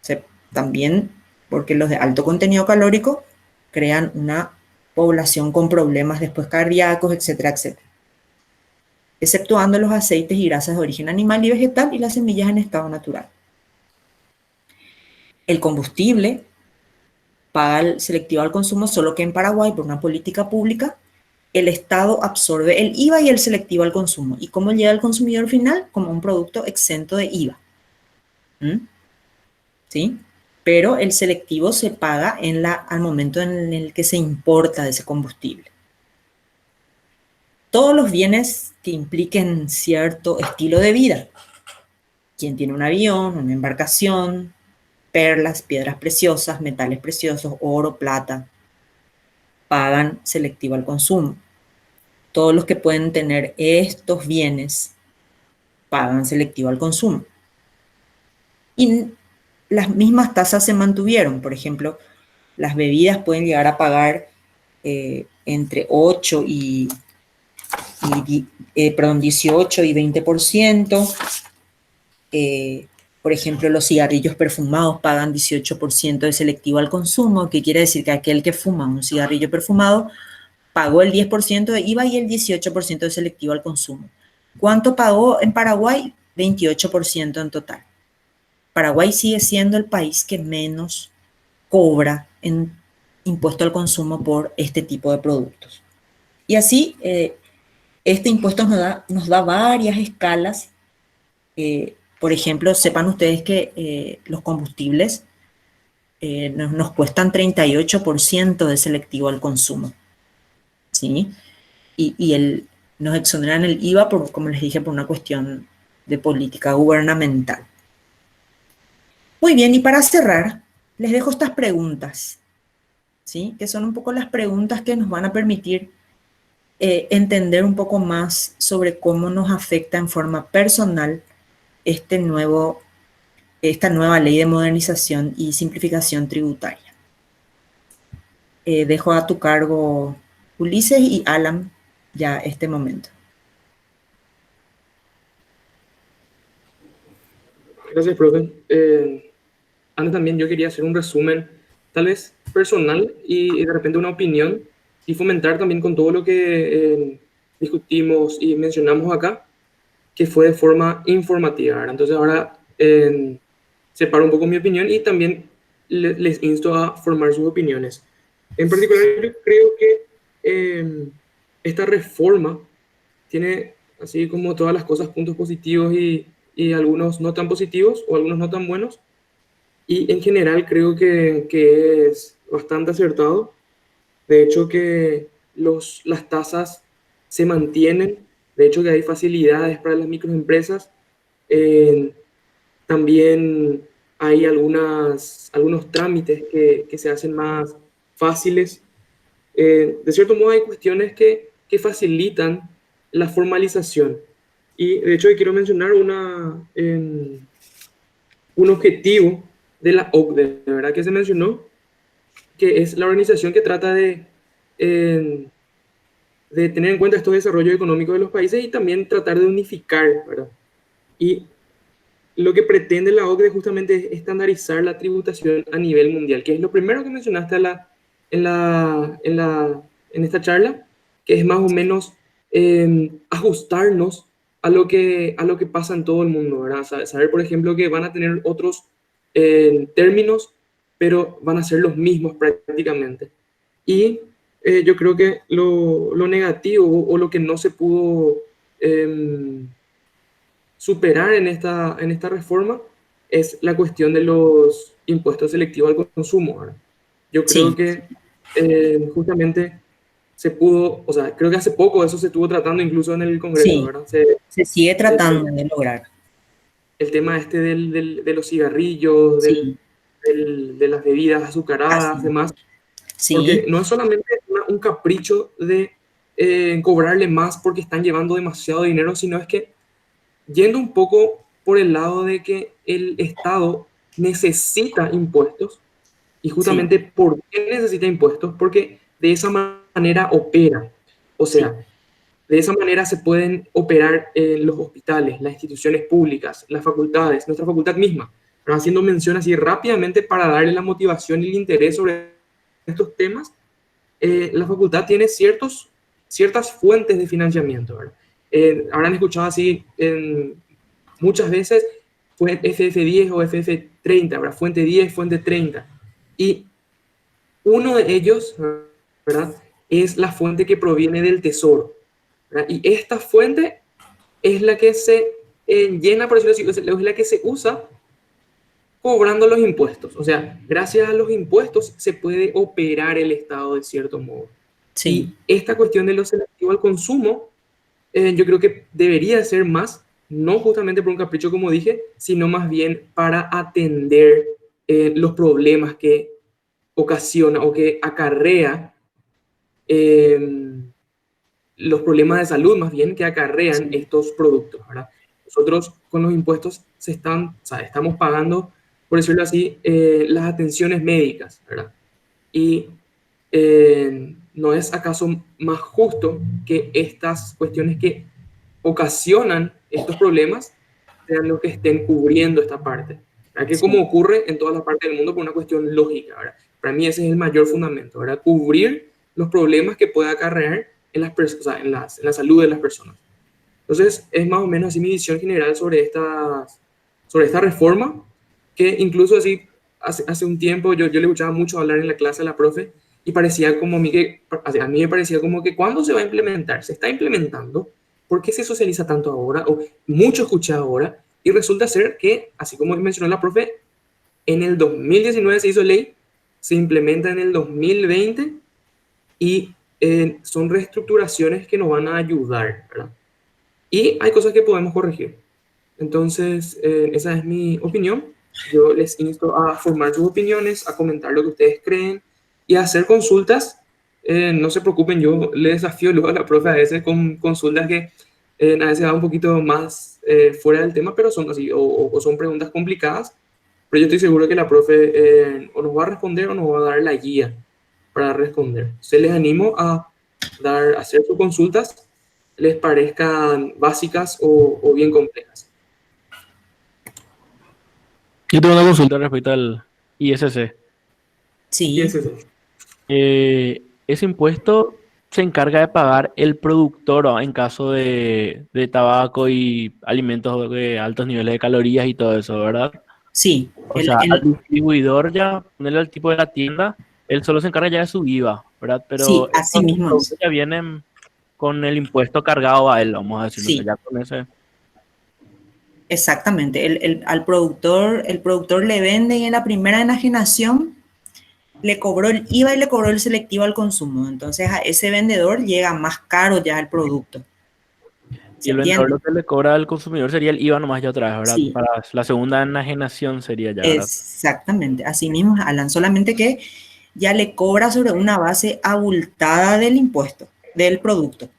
O sea, también porque los de alto contenido calórico crean una población con problemas después cardíacos, etcétera, etcétera. Exceptuando los aceites y grasas de origen animal y vegetal y las semillas en estado natural. El combustible paga el selectivo al consumo, solo que en Paraguay, por una política pública, el Estado absorbe el IVA y el selectivo al consumo. ¿Y cómo llega al consumidor final? Como un producto exento de IVA. ¿Sí? Pero el selectivo se paga al momento en el que se importa de ese combustible. Todos los bienes que impliquen cierto estilo de vida. Quien tiene un avión, una embarcación, perlas, piedras preciosas, metales preciosos, oro, plata, pagan selectivo al consumo. Todos los que pueden tener estos bienes pagan selectivo al consumo. Y las mismas tasas se mantuvieron. Por ejemplo, las bebidas pueden llegar a pagar entre 8 y 18 y 20%. Por ejemplo, los cigarrillos perfumados pagan 18% de selectivo al consumo, que quiere decir que aquel que fuma un cigarrillo perfumado pagó el 10% de IVA y el 18% de selectivo al consumo. ¿Cuánto pagó en Paraguay? 28% en total. Paraguay sigue siendo el país que menos cobra en impuesto al consumo por este tipo de productos. Y así, este impuesto nos da varias escalas. Por ejemplo, sepan ustedes que los combustibles nos cuestan 38% de selectivo al consumo, ¿sí? Y nos exoneran el IVA, por, como les dije, por una cuestión de política gubernamental. Muy bien, y para cerrar, les dejo estas preguntas, ¿sí? Que son un poco las preguntas que nos van a permitir entender un poco más sobre cómo nos afecta en forma personal esta nueva ley de modernización y simplificación tributaria. Dejo a tu cargo, Ulises y Alan, ya este momento. Gracias, profe. Antes también yo quería hacer un resumen, tal vez personal y de repente una opinión y fomentar también con todo lo que discutimos y mencionamos acá, que fue de forma informativa, ¿verdad? Entonces ahora separo un poco mi opinión y también les insto a formar sus opiniones. En particular, yo creo que esta reforma tiene, así como todas las cosas, puntos positivos y algunos no tan positivos o algunos no tan buenos. Y en general creo que es bastante acertado. De hecho, que las tasas se mantienen. De hecho, que hay facilidades para las microempresas. Eh, También hay algunos trámites que se hacen más fáciles. De cierto modo, hay cuestiones que facilitan la formalización. Y de hecho, quiero mencionar un objetivo de la OCDE, de verdad que se mencionó, que es la organización que trata eh, de tener en cuenta estos desarrollos económicos de los países y también tratar de unificar, ¿verdad? Y lo que pretende la OCDE justamente es estandarizar la tributación a nivel mundial, que es lo primero que mencionaste en esta charla, que es más o menos ajustarnos a lo que pasa en todo el mundo, ¿verdad? Saber, por ejemplo, que van a tener otros términos, pero van a ser los mismos prácticamente. Y yo creo que lo negativo o lo que no se pudo superar en esta reforma es la cuestión de los impuestos selectivos al consumo, ¿verdad? Yo creo Sí, que justamente se pudo, o sea, creo que hace poco eso se estuvo tratando incluso en el Congreso, sí, ¿verdad? se sigue Se- tratando de lograr. el tema este de los cigarrillos, Sí, de las bebidas azucaradas, así, demás, porque sí, no es solamente un capricho de cobrarle más porque están llevando demasiado dinero, sino es que yendo un poco por el lado de que el Estado necesita impuestos y sí, justamente ¿por qué necesita impuestos? Porque de esa manera opera. O sí, sea, de esa manera se pueden operar los hospitales, las instituciones públicas, las facultades, nuestra facultad misma. Pero haciendo mención así rápidamente para darle la motivación y el interés sobre estos temas, la facultad tiene ciertas fuentes de financiamiento, ¿verdad? Habrán escuchado así muchas veces fue FF10 o FF30, ¿verdad? Fuente 10, fuente 30. Y uno de ellos, ¿verdad? Es la fuente que proviene del tesoro, ¿verdad? Y esta fuente es la que se llena, por decirlo así, es la que se usa cobrando los impuestos. O sea, gracias a los impuestos se puede operar el Estado de cierto modo. sí, Y esta cuestión de lo selectivo al consumo, yo creo que debería ser más, no justamente por un capricho como dije, sino más bien para atender los problemas que ocasiona o que acarrea eh, los problemas de salud más bien que acarrean sí, estos productos, ¿verdad? Nosotros con los impuestos o sea, estamos pagando, por decirlo así, las atenciones médicas, ¿verdad? Y ¿no es acaso más justo que estas cuestiones que ocasionan estos problemas sean los que estén cubriendo esta parte? ¿Verdad? Que como sí, ocurre en todas las partes del mundo por una cuestión lógica, ¿verdad? Para mí ese es el mayor fundamento, ¿verdad? Cubrir los problemas que pueda acarrear o sea, en la salud de las personas. Entonces, es más o menos así mi visión general sobre esta reforma, que incluso así, hace un tiempo yo le escuchaba mucho hablar en la clase a la profe y parecía como a mí me parecía como que ¿cuándo se va a implementar? ¿Se está implementando? ¿Por qué se socializa tanto ahora? O mucho escuché ahora y resulta ser que, así como mencionó la profe, en el 2019 se hizo ley, se implementa en el 2020 y son reestructuraciones que nos van a ayudar, ¿verdad? Y hay cosas que podemos corregir. Entonces, esa es mi opinión. Yo les insto a formar sus opiniones, a comentar lo que ustedes creen y a hacer consultas. No se preocupen, yo les desafío luego a la profe a veces con consultas que a veces van un poquito más fuera del tema, pero son así, o son preguntas complicadas. Pero yo estoy seguro que la profe o nos va a responder o nos va a dar la guía para responder. Se les animo a hacer sus consultas, les parezcan básicas o bien complejas. Yo tengo una consulta respecto al ISC. Y es Sí, eso. Ese impuesto se encarga de pagar el productor, ¿no? En caso de tabaco y alimentos de altos niveles de calorías y todo eso, ¿verdad? sí, O sea, al distribuidor ya, ponerle al tipo de la tienda, él solo se encarga ya de su IVA, ¿verdad? sí, Pero así estos mismo productos es. ya vienen con el impuesto cargado a él, vamos a decirlo, o sea, Sí, ya con ese. exactamente. Al productor, el productor le vende y en la primera enajenación le cobró el IVA y le cobró el selectivo al consumo. Entonces a ese vendedor llega más caro ya el producto. Y ¿Se el vendedor entiende? lo que le cobra al consumidor sería el IVA nomás ya otra vez, ¿verdad? Sí, Para la segunda enajenación sería ya, ¿verdad? exactamente. Así mismo, Alan, solamente que ya le cobra sobre una base abultada del impuesto, del producto.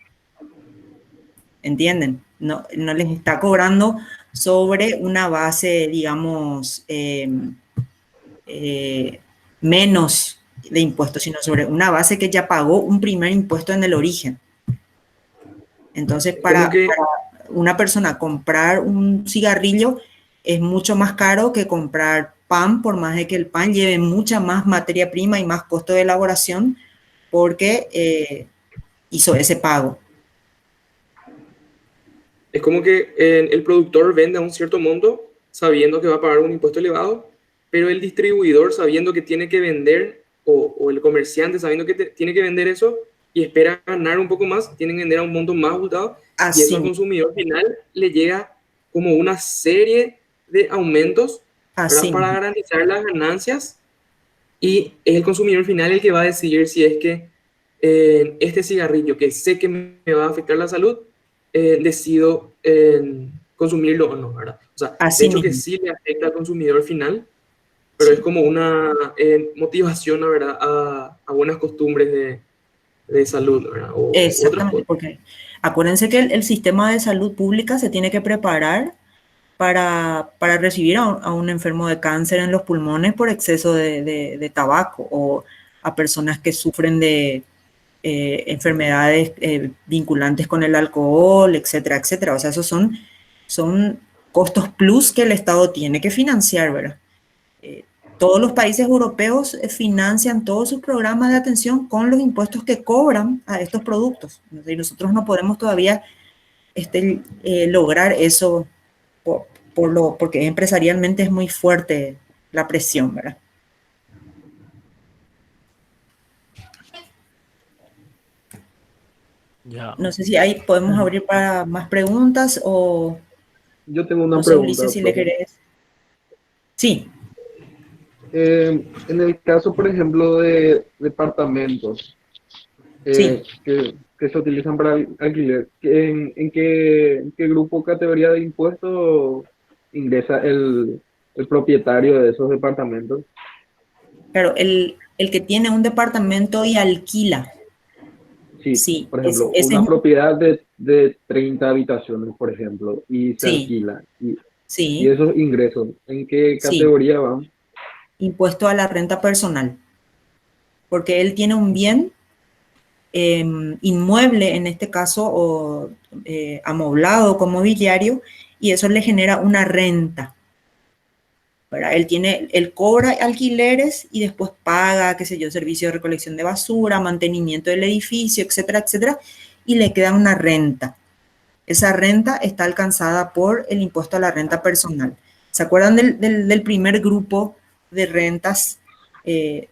¿Entienden? No, no les está cobrando sobre una base, digamos, eh, menos de impuestos, sino sobre una base que ya pagó un primer impuesto en el origen. Entonces, Es como que, para una persona comprar un cigarrillo es mucho más caro que comprar pan, por más de que el pan lleve mucha más materia prima y más costo de elaboración, porque hizo ese pago. es como que el productor vende a un cierto monto sabiendo que va a pagar un impuesto elevado, pero el distribuidor sabiendo que tiene que vender, o el comerciante sabiendo que tiene que vender eso y espera ganar un poco más, tiene que vender a un monto más abultado y eso al Así, consumidor final le llega como una serie de aumentos, ¿verdad? así Para mismo. garantizar las ganancias y es el consumidor final el que va a decidir si es que este cigarrillo que sé que me va a afectar la salud, decido consumirlo o no, ¿verdad? O sea, de Así hecho que mismo. sí le afecta al consumidor final, pero es Sí, como una motivación, la verdad, a buenas costumbres de salud, ¿verdad? O otras exactamente, cosas. porque acuérdense que el sistema de salud pública se tiene que preparar para recibir a un enfermo de cáncer en los pulmones por exceso de tabaco o a personas que sufren de enfermedades vinculantes con el alcohol, etcétera, etcétera. O sea, esos son costos plus que el Estado tiene que financiar, ¿verdad? Eh, todos los países europeos financian todos sus programas de atención con los impuestos que cobran a estos productos. Y nosotros no podemos todavía lograr eso porque empresarialmente es muy fuerte la presión, ¿verdad? Ya. No sé si ahí podemos abrir para más preguntas o Yo tengo no una sé, pregunta, Ulises, si le profe. querés. Sí, En el caso, por ejemplo, de departamentos sí. que se utilizan para alquiler, en qué grupo, categoría de impuestos ingresa el propietario de esos departamentos? Claro, el que tiene un departamento y alquila, Sí, sí, por ejemplo, ese es una un, propiedad de 30 habitaciones, por ejemplo, y se sí, alquila. Y sí, esos ingresos, ¿en qué sí, categoría van? impuesto a la renta personal, porque él tiene un bien inmueble, en este caso, o amoblado como mobiliario, y eso le genera una renta. ¿Verdad? Él cobra alquileres y después paga, qué sé yo, servicio de recolección de basura, mantenimiento del edificio, etcétera, etcétera, y le queda una renta. Esa renta está alcanzada por el impuesto a la renta personal. ¿Se acuerdan del primer grupo de rentas, eh,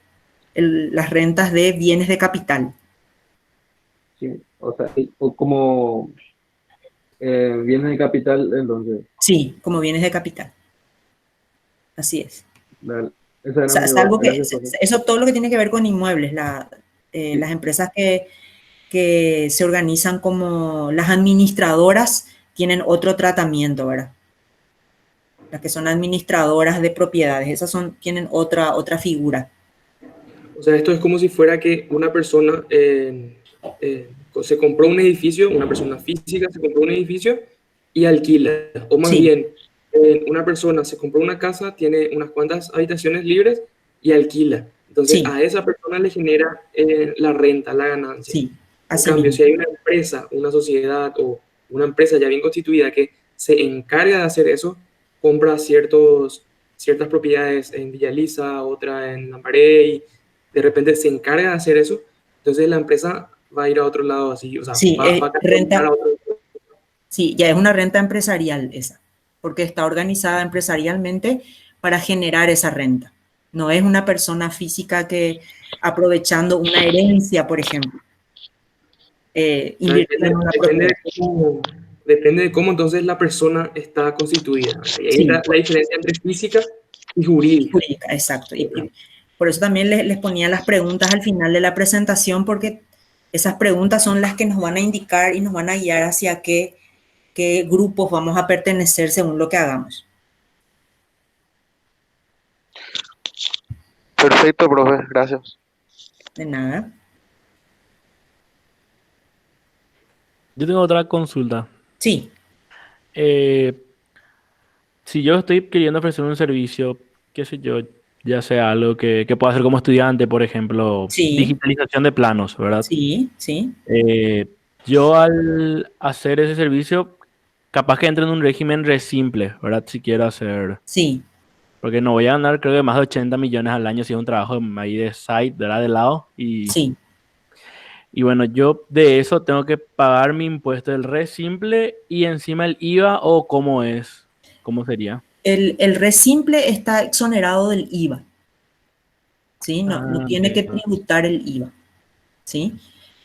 las rentas de bienes de capital? Sí, o sea, o como bienes de capital, entonces, Sí, como bienes de capital. Así es. la- esa era mi duda. Salvo que Gracias, profe. eso todo lo que tiene que ver con inmuebles, las Sí, empresas que se organizan como las administradoras, tienen otro tratamiento, ¿verdad? Las que son administradoras de propiedades, esas tienen otra figura. O sea, esto es como si fuera que una persona se compró un edificio, una persona física se compró un edificio y alquila. O más Sí, bien, una persona se compró una casa, tiene unas cuantas habitaciones libres y alquila. Entonces, sí, a esa persona le genera la renta, la ganancia. sí, En así cambio, mismo. si hay una empresa, una sociedad o una empresa ya bien constituida que se encarga de hacer eso, compra ciertas propiedades en Villa Elisa, otra en Lambaré, y de repente se encarga de hacer eso, entonces la empresa va a ir a otro lado así, o sea, Sí, va a canalizar a renta, otro. sí, ya es una renta empresarial esa, porque está organizada empresarialmente para generar esa renta. No es una persona física que aprovechando una herencia, por ejemplo, O sea, invirtió en una depende propiedad. de depende de cómo entonces la persona está constituida, ¿verdad? Y ahí Sí, está la diferencia entre física y jurídica. jurídica, exacto. ¿Verdad? Y por eso también les ponía las preguntas al final de la presentación, porque esas preguntas son las que nos van a indicar y nos van a guiar hacia qué grupos vamos a pertenecer según lo que hagamos. Perfecto, profe, gracias. De nada. Yo tengo otra consulta. Sí, Eh, si yo estoy queriendo ofrecer un servicio, qué sé yo, ya sea algo que pueda hacer como estudiante, por ejemplo, sí, digitalización de planos, ¿verdad? sí, sí, Eh, yo al hacer ese servicio, capaz que entre en un régimen re simple, ¿verdad? Si quiero hacer, sí, porque no voy a ganar creo que más de 80 millones al año si es un trabajo ahí de site, ¿verdad? De lado. sí. Y bueno, yo de eso tengo que pagar mi impuesto del re simple y encima el IVA o cómo es, cómo sería. El re simple está exonerado del IVA, ¿sí? No Ah, tiene que tributar el IVA, ¿sí?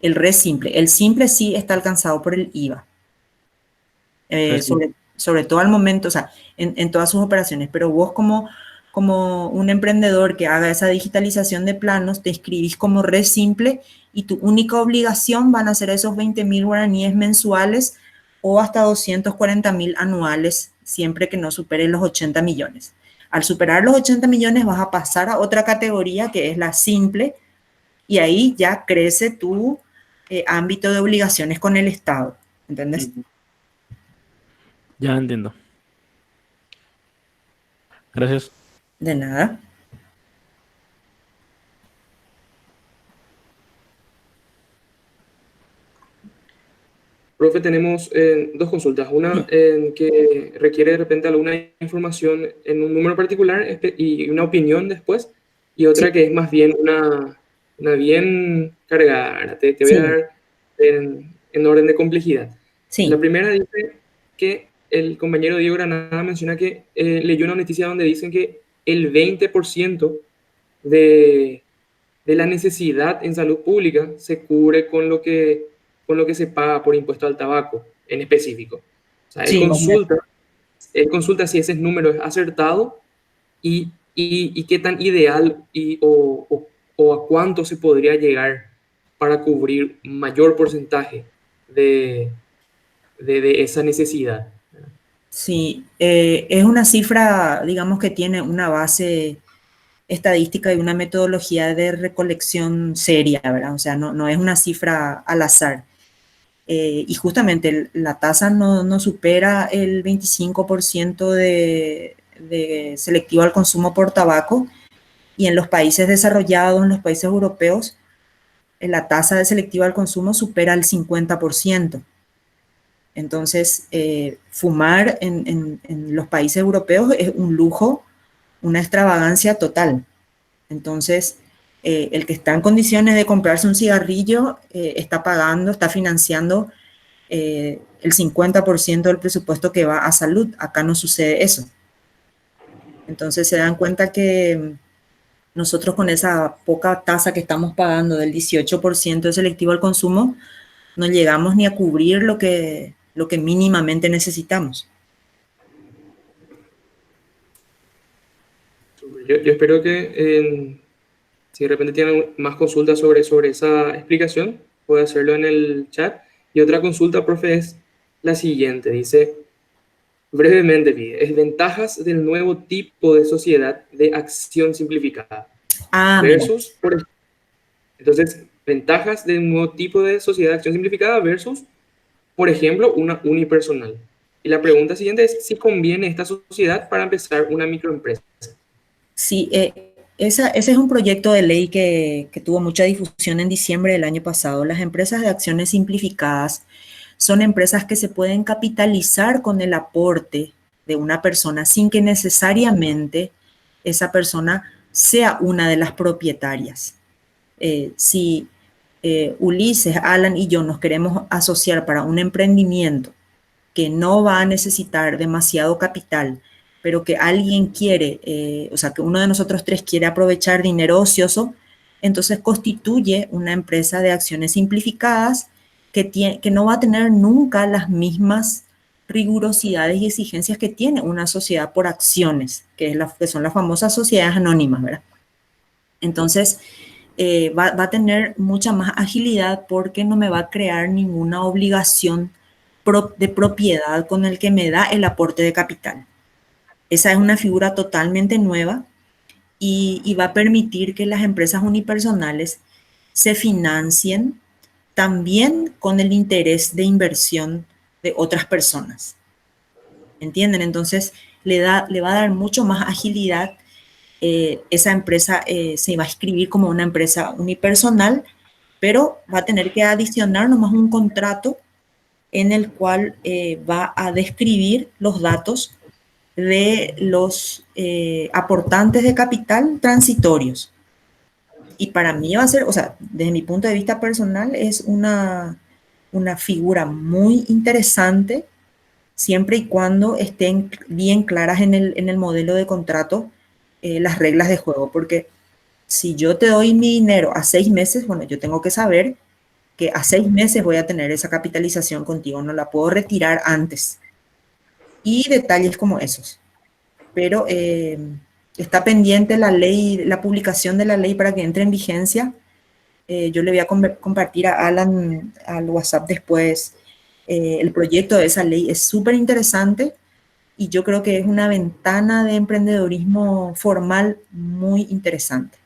El re simple. El simple sí está alcanzado por el IVA, recién. sobre todo al momento, o sea, en todas sus operaciones. Pero vos como un emprendedor que haga esa digitalización de planos, te inscribís como re simple y tu única obligación van a ser esos 20.000 guaraníes mensuales o hasta 240.000 anuales, siempre que no supere los 80 millones. Al superar los 80 millones vas a pasar a otra categoría que es la simple y ahí ya crece tu ámbito de obligaciones con el Estado. ¿Entendés? Ya entiendo. Gracias. De nada. Profe, tenemos dos consultas. Una que requiere de repente alguna información en un número particular y una opinión después. Y otra Sí, que es más bien una bien cargada. Te voy a sí, dar en orden de complejidad. La sí, primera dice que el compañero Diego Granada menciona que leyó una noticia donde dicen que el 20% de, de la necesidad en salud pública se cubre con lo que se paga por impuesto al tabaco en específico. O sea, sí, más o menos. él consulta si ese número es acertado y qué tan ideal o a cuánto se podría llegar para cubrir mayor porcentaje de, de esa necesidad. Sí, es una cifra, digamos que tiene una base estadística y una metodología de recolección seria, ¿verdad? O sea, no es una cifra al azar. Y justamente la tasa no supera el 25% de selectivo al consumo por tabaco y en los países desarrollados, en los países europeos, la tasa de selectivo al consumo supera el 50%. Entonces, fumar en los países europeos es un lujo, una extravagancia total. Entonces, el que está en condiciones de comprarse un cigarrillo está pagando, está financiando el 50% del presupuesto que va a salud. Acá no sucede eso. Entonces se dan cuenta que nosotros con esa poca tasa que estamos pagando del 18% de selectivo al consumo, no llegamos ni a cubrir lo que mínimamente necesitamos. Yo espero que si de repente tienen más consultas sobre esa explicación, puede hacerlo en el chat. Y otra consulta, profe, es la siguiente. Dice, brevemente, pide, es ventajas del nuevo tipo de sociedad de acción simplificada Ah, mira. versus, entonces, ventajas de un nuevo tipo de sociedad de acción simplificada versus, por ejemplo, una unipersonal. Y la pregunta siguiente es si conviene esta sociedad para empezar una microempresa. Sí, ese es un proyecto de ley que tuvo mucha difusión en diciembre del año pasado. Las empresas de acciones simplificadas son empresas que se pueden capitalizar con el aporte de una persona sin que necesariamente esa persona sea una de las propietarias. Si Ulises, Alan y yo nos queremos asociar para un emprendimiento que no va a necesitar demasiado capital, pero que alguien quiere, o sea, que uno de nosotros tres quiere aprovechar dinero ocioso, entonces constituye una empresa de acciones simplificadas que no va a tener nunca las mismas rigurosidades y exigencias que tiene una sociedad por acciones, que son las famosas sociedades anónimas, ¿verdad? Entonces, va a tener mucha más agilidad porque no me va a crear ninguna obligación de propiedad con el que me da el aporte de capital. Esa es una figura totalmente nueva y va a permitir que las empresas unipersonales se financien también con el interés de inversión de otras personas. ¿Entienden? Entonces le va a dar mucho más agilidad. Esa empresa se va a escribir como una empresa unipersonal, pero va a tener que adicionar nomás un contrato en el cual va a describir los datos de los aportantes de capital transitorios. Y para mí va a ser, o sea, desde mi punto de vista personal, es una figura muy interesante siempre y cuando estén bien claras en el modelo de contrato las reglas de juego. Porque si yo te doy mi dinero a 6 meses, bueno, yo tengo que saber que a 6 meses voy a tener esa capitalización contigo, no la puedo retirar antes. Y detalles como esos. Pero está pendiente la ley, la publicación de la ley para que entre en vigencia. Yo le voy a compartir a Alan al WhatsApp después. El proyecto de esa ley es súper interesante y yo creo que es una ventana de emprendedorismo formal muy interesante.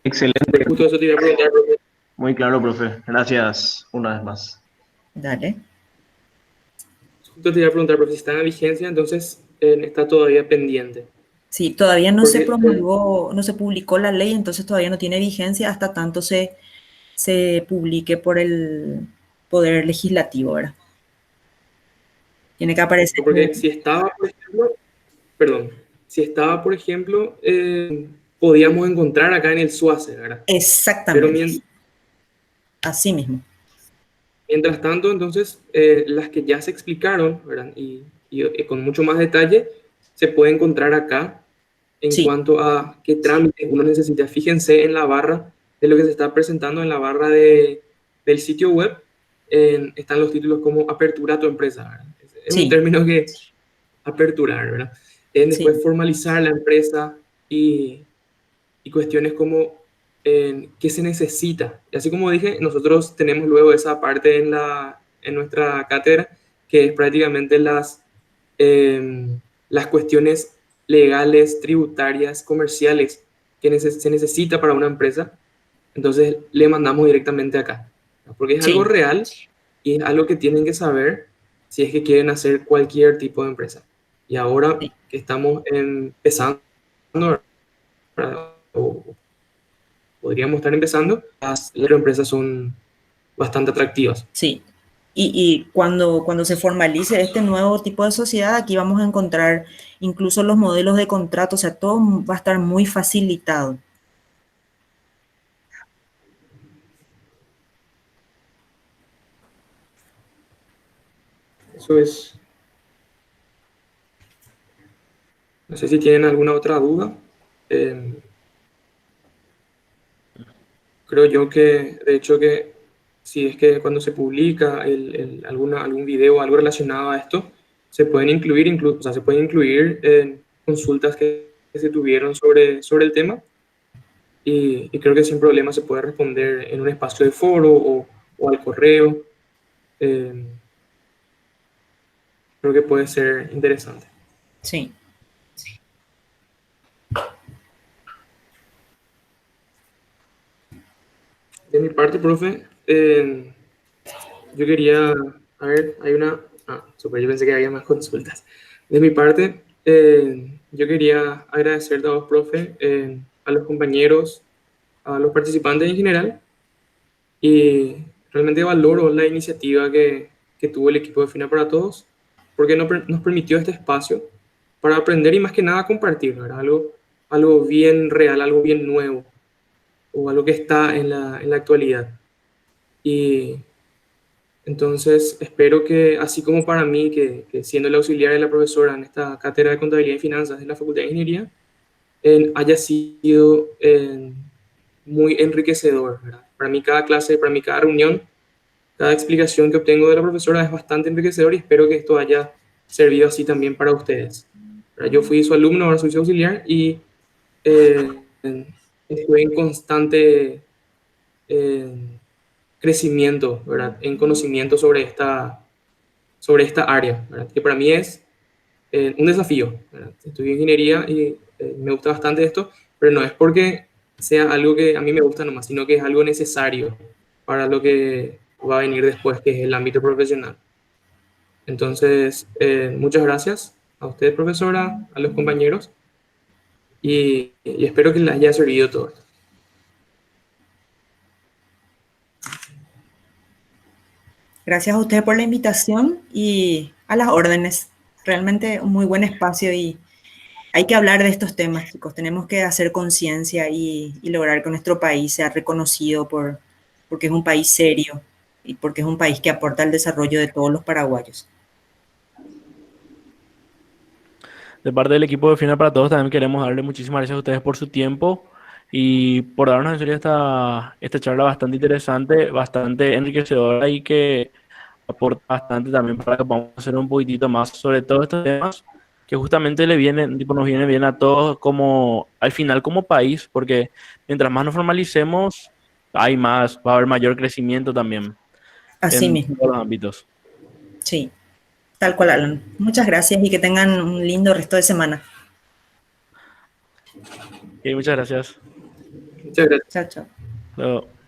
Excelente, Justo eso te iba a preguntar, profe. muy claro, profe. Gracias una vez más. Dale. Justo te iba a preguntar, profe, si está en vigencia, entonces está todavía pendiente. Sí, todavía no se Porque, promulgó, no se publicó la ley, entonces todavía no tiene vigencia hasta tanto se publique por el Poder Legislativo, ¿verdad? Tiene que aparecer. porque si estaba, por ejemplo, perdón, si estaba, por ejemplo, podíamos encontrar acá en el SUACE, ¿verdad? Pero Exactamente. Así mismo. mientras tanto, entonces, las que ya se explicaron, ¿verdad? Y con mucho más detalle, se puede encontrar acá en Sí, cuanto a qué trámites uno necesita. Fíjense en la barra de lo que se está presentando en la barra del sitio web, están los títulos como apertura tu empresa, ¿verdad? Es un sí, término que aperturar, ¿verdad? Después sí, formalizar la empresa y cuestiones como qué se necesita. Y así como dije, nosotros tenemos luego esa parte en nuestra cátedra, que es prácticamente las cuestiones legales, tributarias, comerciales que se necesita para una empresa. Entonces le mandamos directamente acá, ¿no? Porque es algo sí, real y es algo que tienen que saber si es que quieren hacer cualquier tipo de empresa. Y ahora sí, que estamos empezando, ¿verdad? O podríamos estar empezando, las empresas son bastante atractivas. sí. Y cuando se formalice este nuevo tipo de sociedad, aquí vamos a encontrar incluso los modelos de contrato, o sea, todo va a estar muy facilitado. Eso es. No sé si tienen alguna otra duda. Eh, Creo yo que, de hecho, que si es que cuando se publica algún video o algo relacionado a esto, se pueden incluir, o sea, se pueden incluir consultas que se tuvieron sobre el tema. y creo que sin problema se puede responder en un espacio de foro o al correo. Eh, Creo que puede ser interesante. Sí. De mi parte, profe, yo quería, a ver, hay una, super, yo pensé que había más consultas. De mi parte, yo quería agradecer a vos, profe, a los compañeros, a los participantes en general, y realmente valoro la iniciativa que tuvo el equipo de Fina para Todos, porque nos permitió este espacio para aprender y más que nada compartir, ¿verdad? Algo bien real, algo bien nuevo, o algo que está en la actualidad. Y entonces espero que, así como para mí, que siendo el auxiliar de la profesora en esta cátedra de Contabilidad y Finanzas de la Facultad de Ingeniería, haya sido muy enriquecedor, ¿verdad? Para mí cada clase, para mí cada reunión, cada explicación que obtengo de la profesora es bastante enriquecedor y espero que esto haya servido así también para ustedes. ¿Verdad? Yo fui su alumno, ahora soy su auxiliar y eh, estoy en constante eh, crecimiento, ¿verdad? En conocimiento sobre esta área, ¿verdad? Que para mí es un desafío, ¿verdad? Estudio ingeniería y me gusta bastante esto, pero no es porque sea algo que a mí me gusta nomás, sino que es algo necesario para lo que va a venir después, que es el ámbito profesional. Entonces, muchas gracias a usted, profesora, a los compañeros, y espero que les haya servido todo esto. Gracias a usted por la invitación y a las órdenes. Realmente un muy buen espacio y hay que hablar de estos temas, chicos. Tenemos que hacer conciencia y lograr que nuestro país sea reconocido porque es un país serio y porque es un país que aporta al desarrollo de todos los paraguayos. De parte del equipo de Fina para Todos también queremos darle muchísimas gracias a ustedes por su tiempo y por darnos en serio esta charla bastante interesante, bastante enriquecedora y que aporta bastante también para que podamos hacer un poquitito más sobre todos estos temas que justamente le vienen, tipo, nos viene bien a todos como, al final como país, porque mientras más nos formalicemos, hay más, va a haber mayor crecimiento también Así en mismo, todos los ámbitos. sí, tal cual, Alan. Muchas gracias y que tengan un lindo resto de semana. Y muchas gracias. Muchas gracias. Chao, chao. Luego.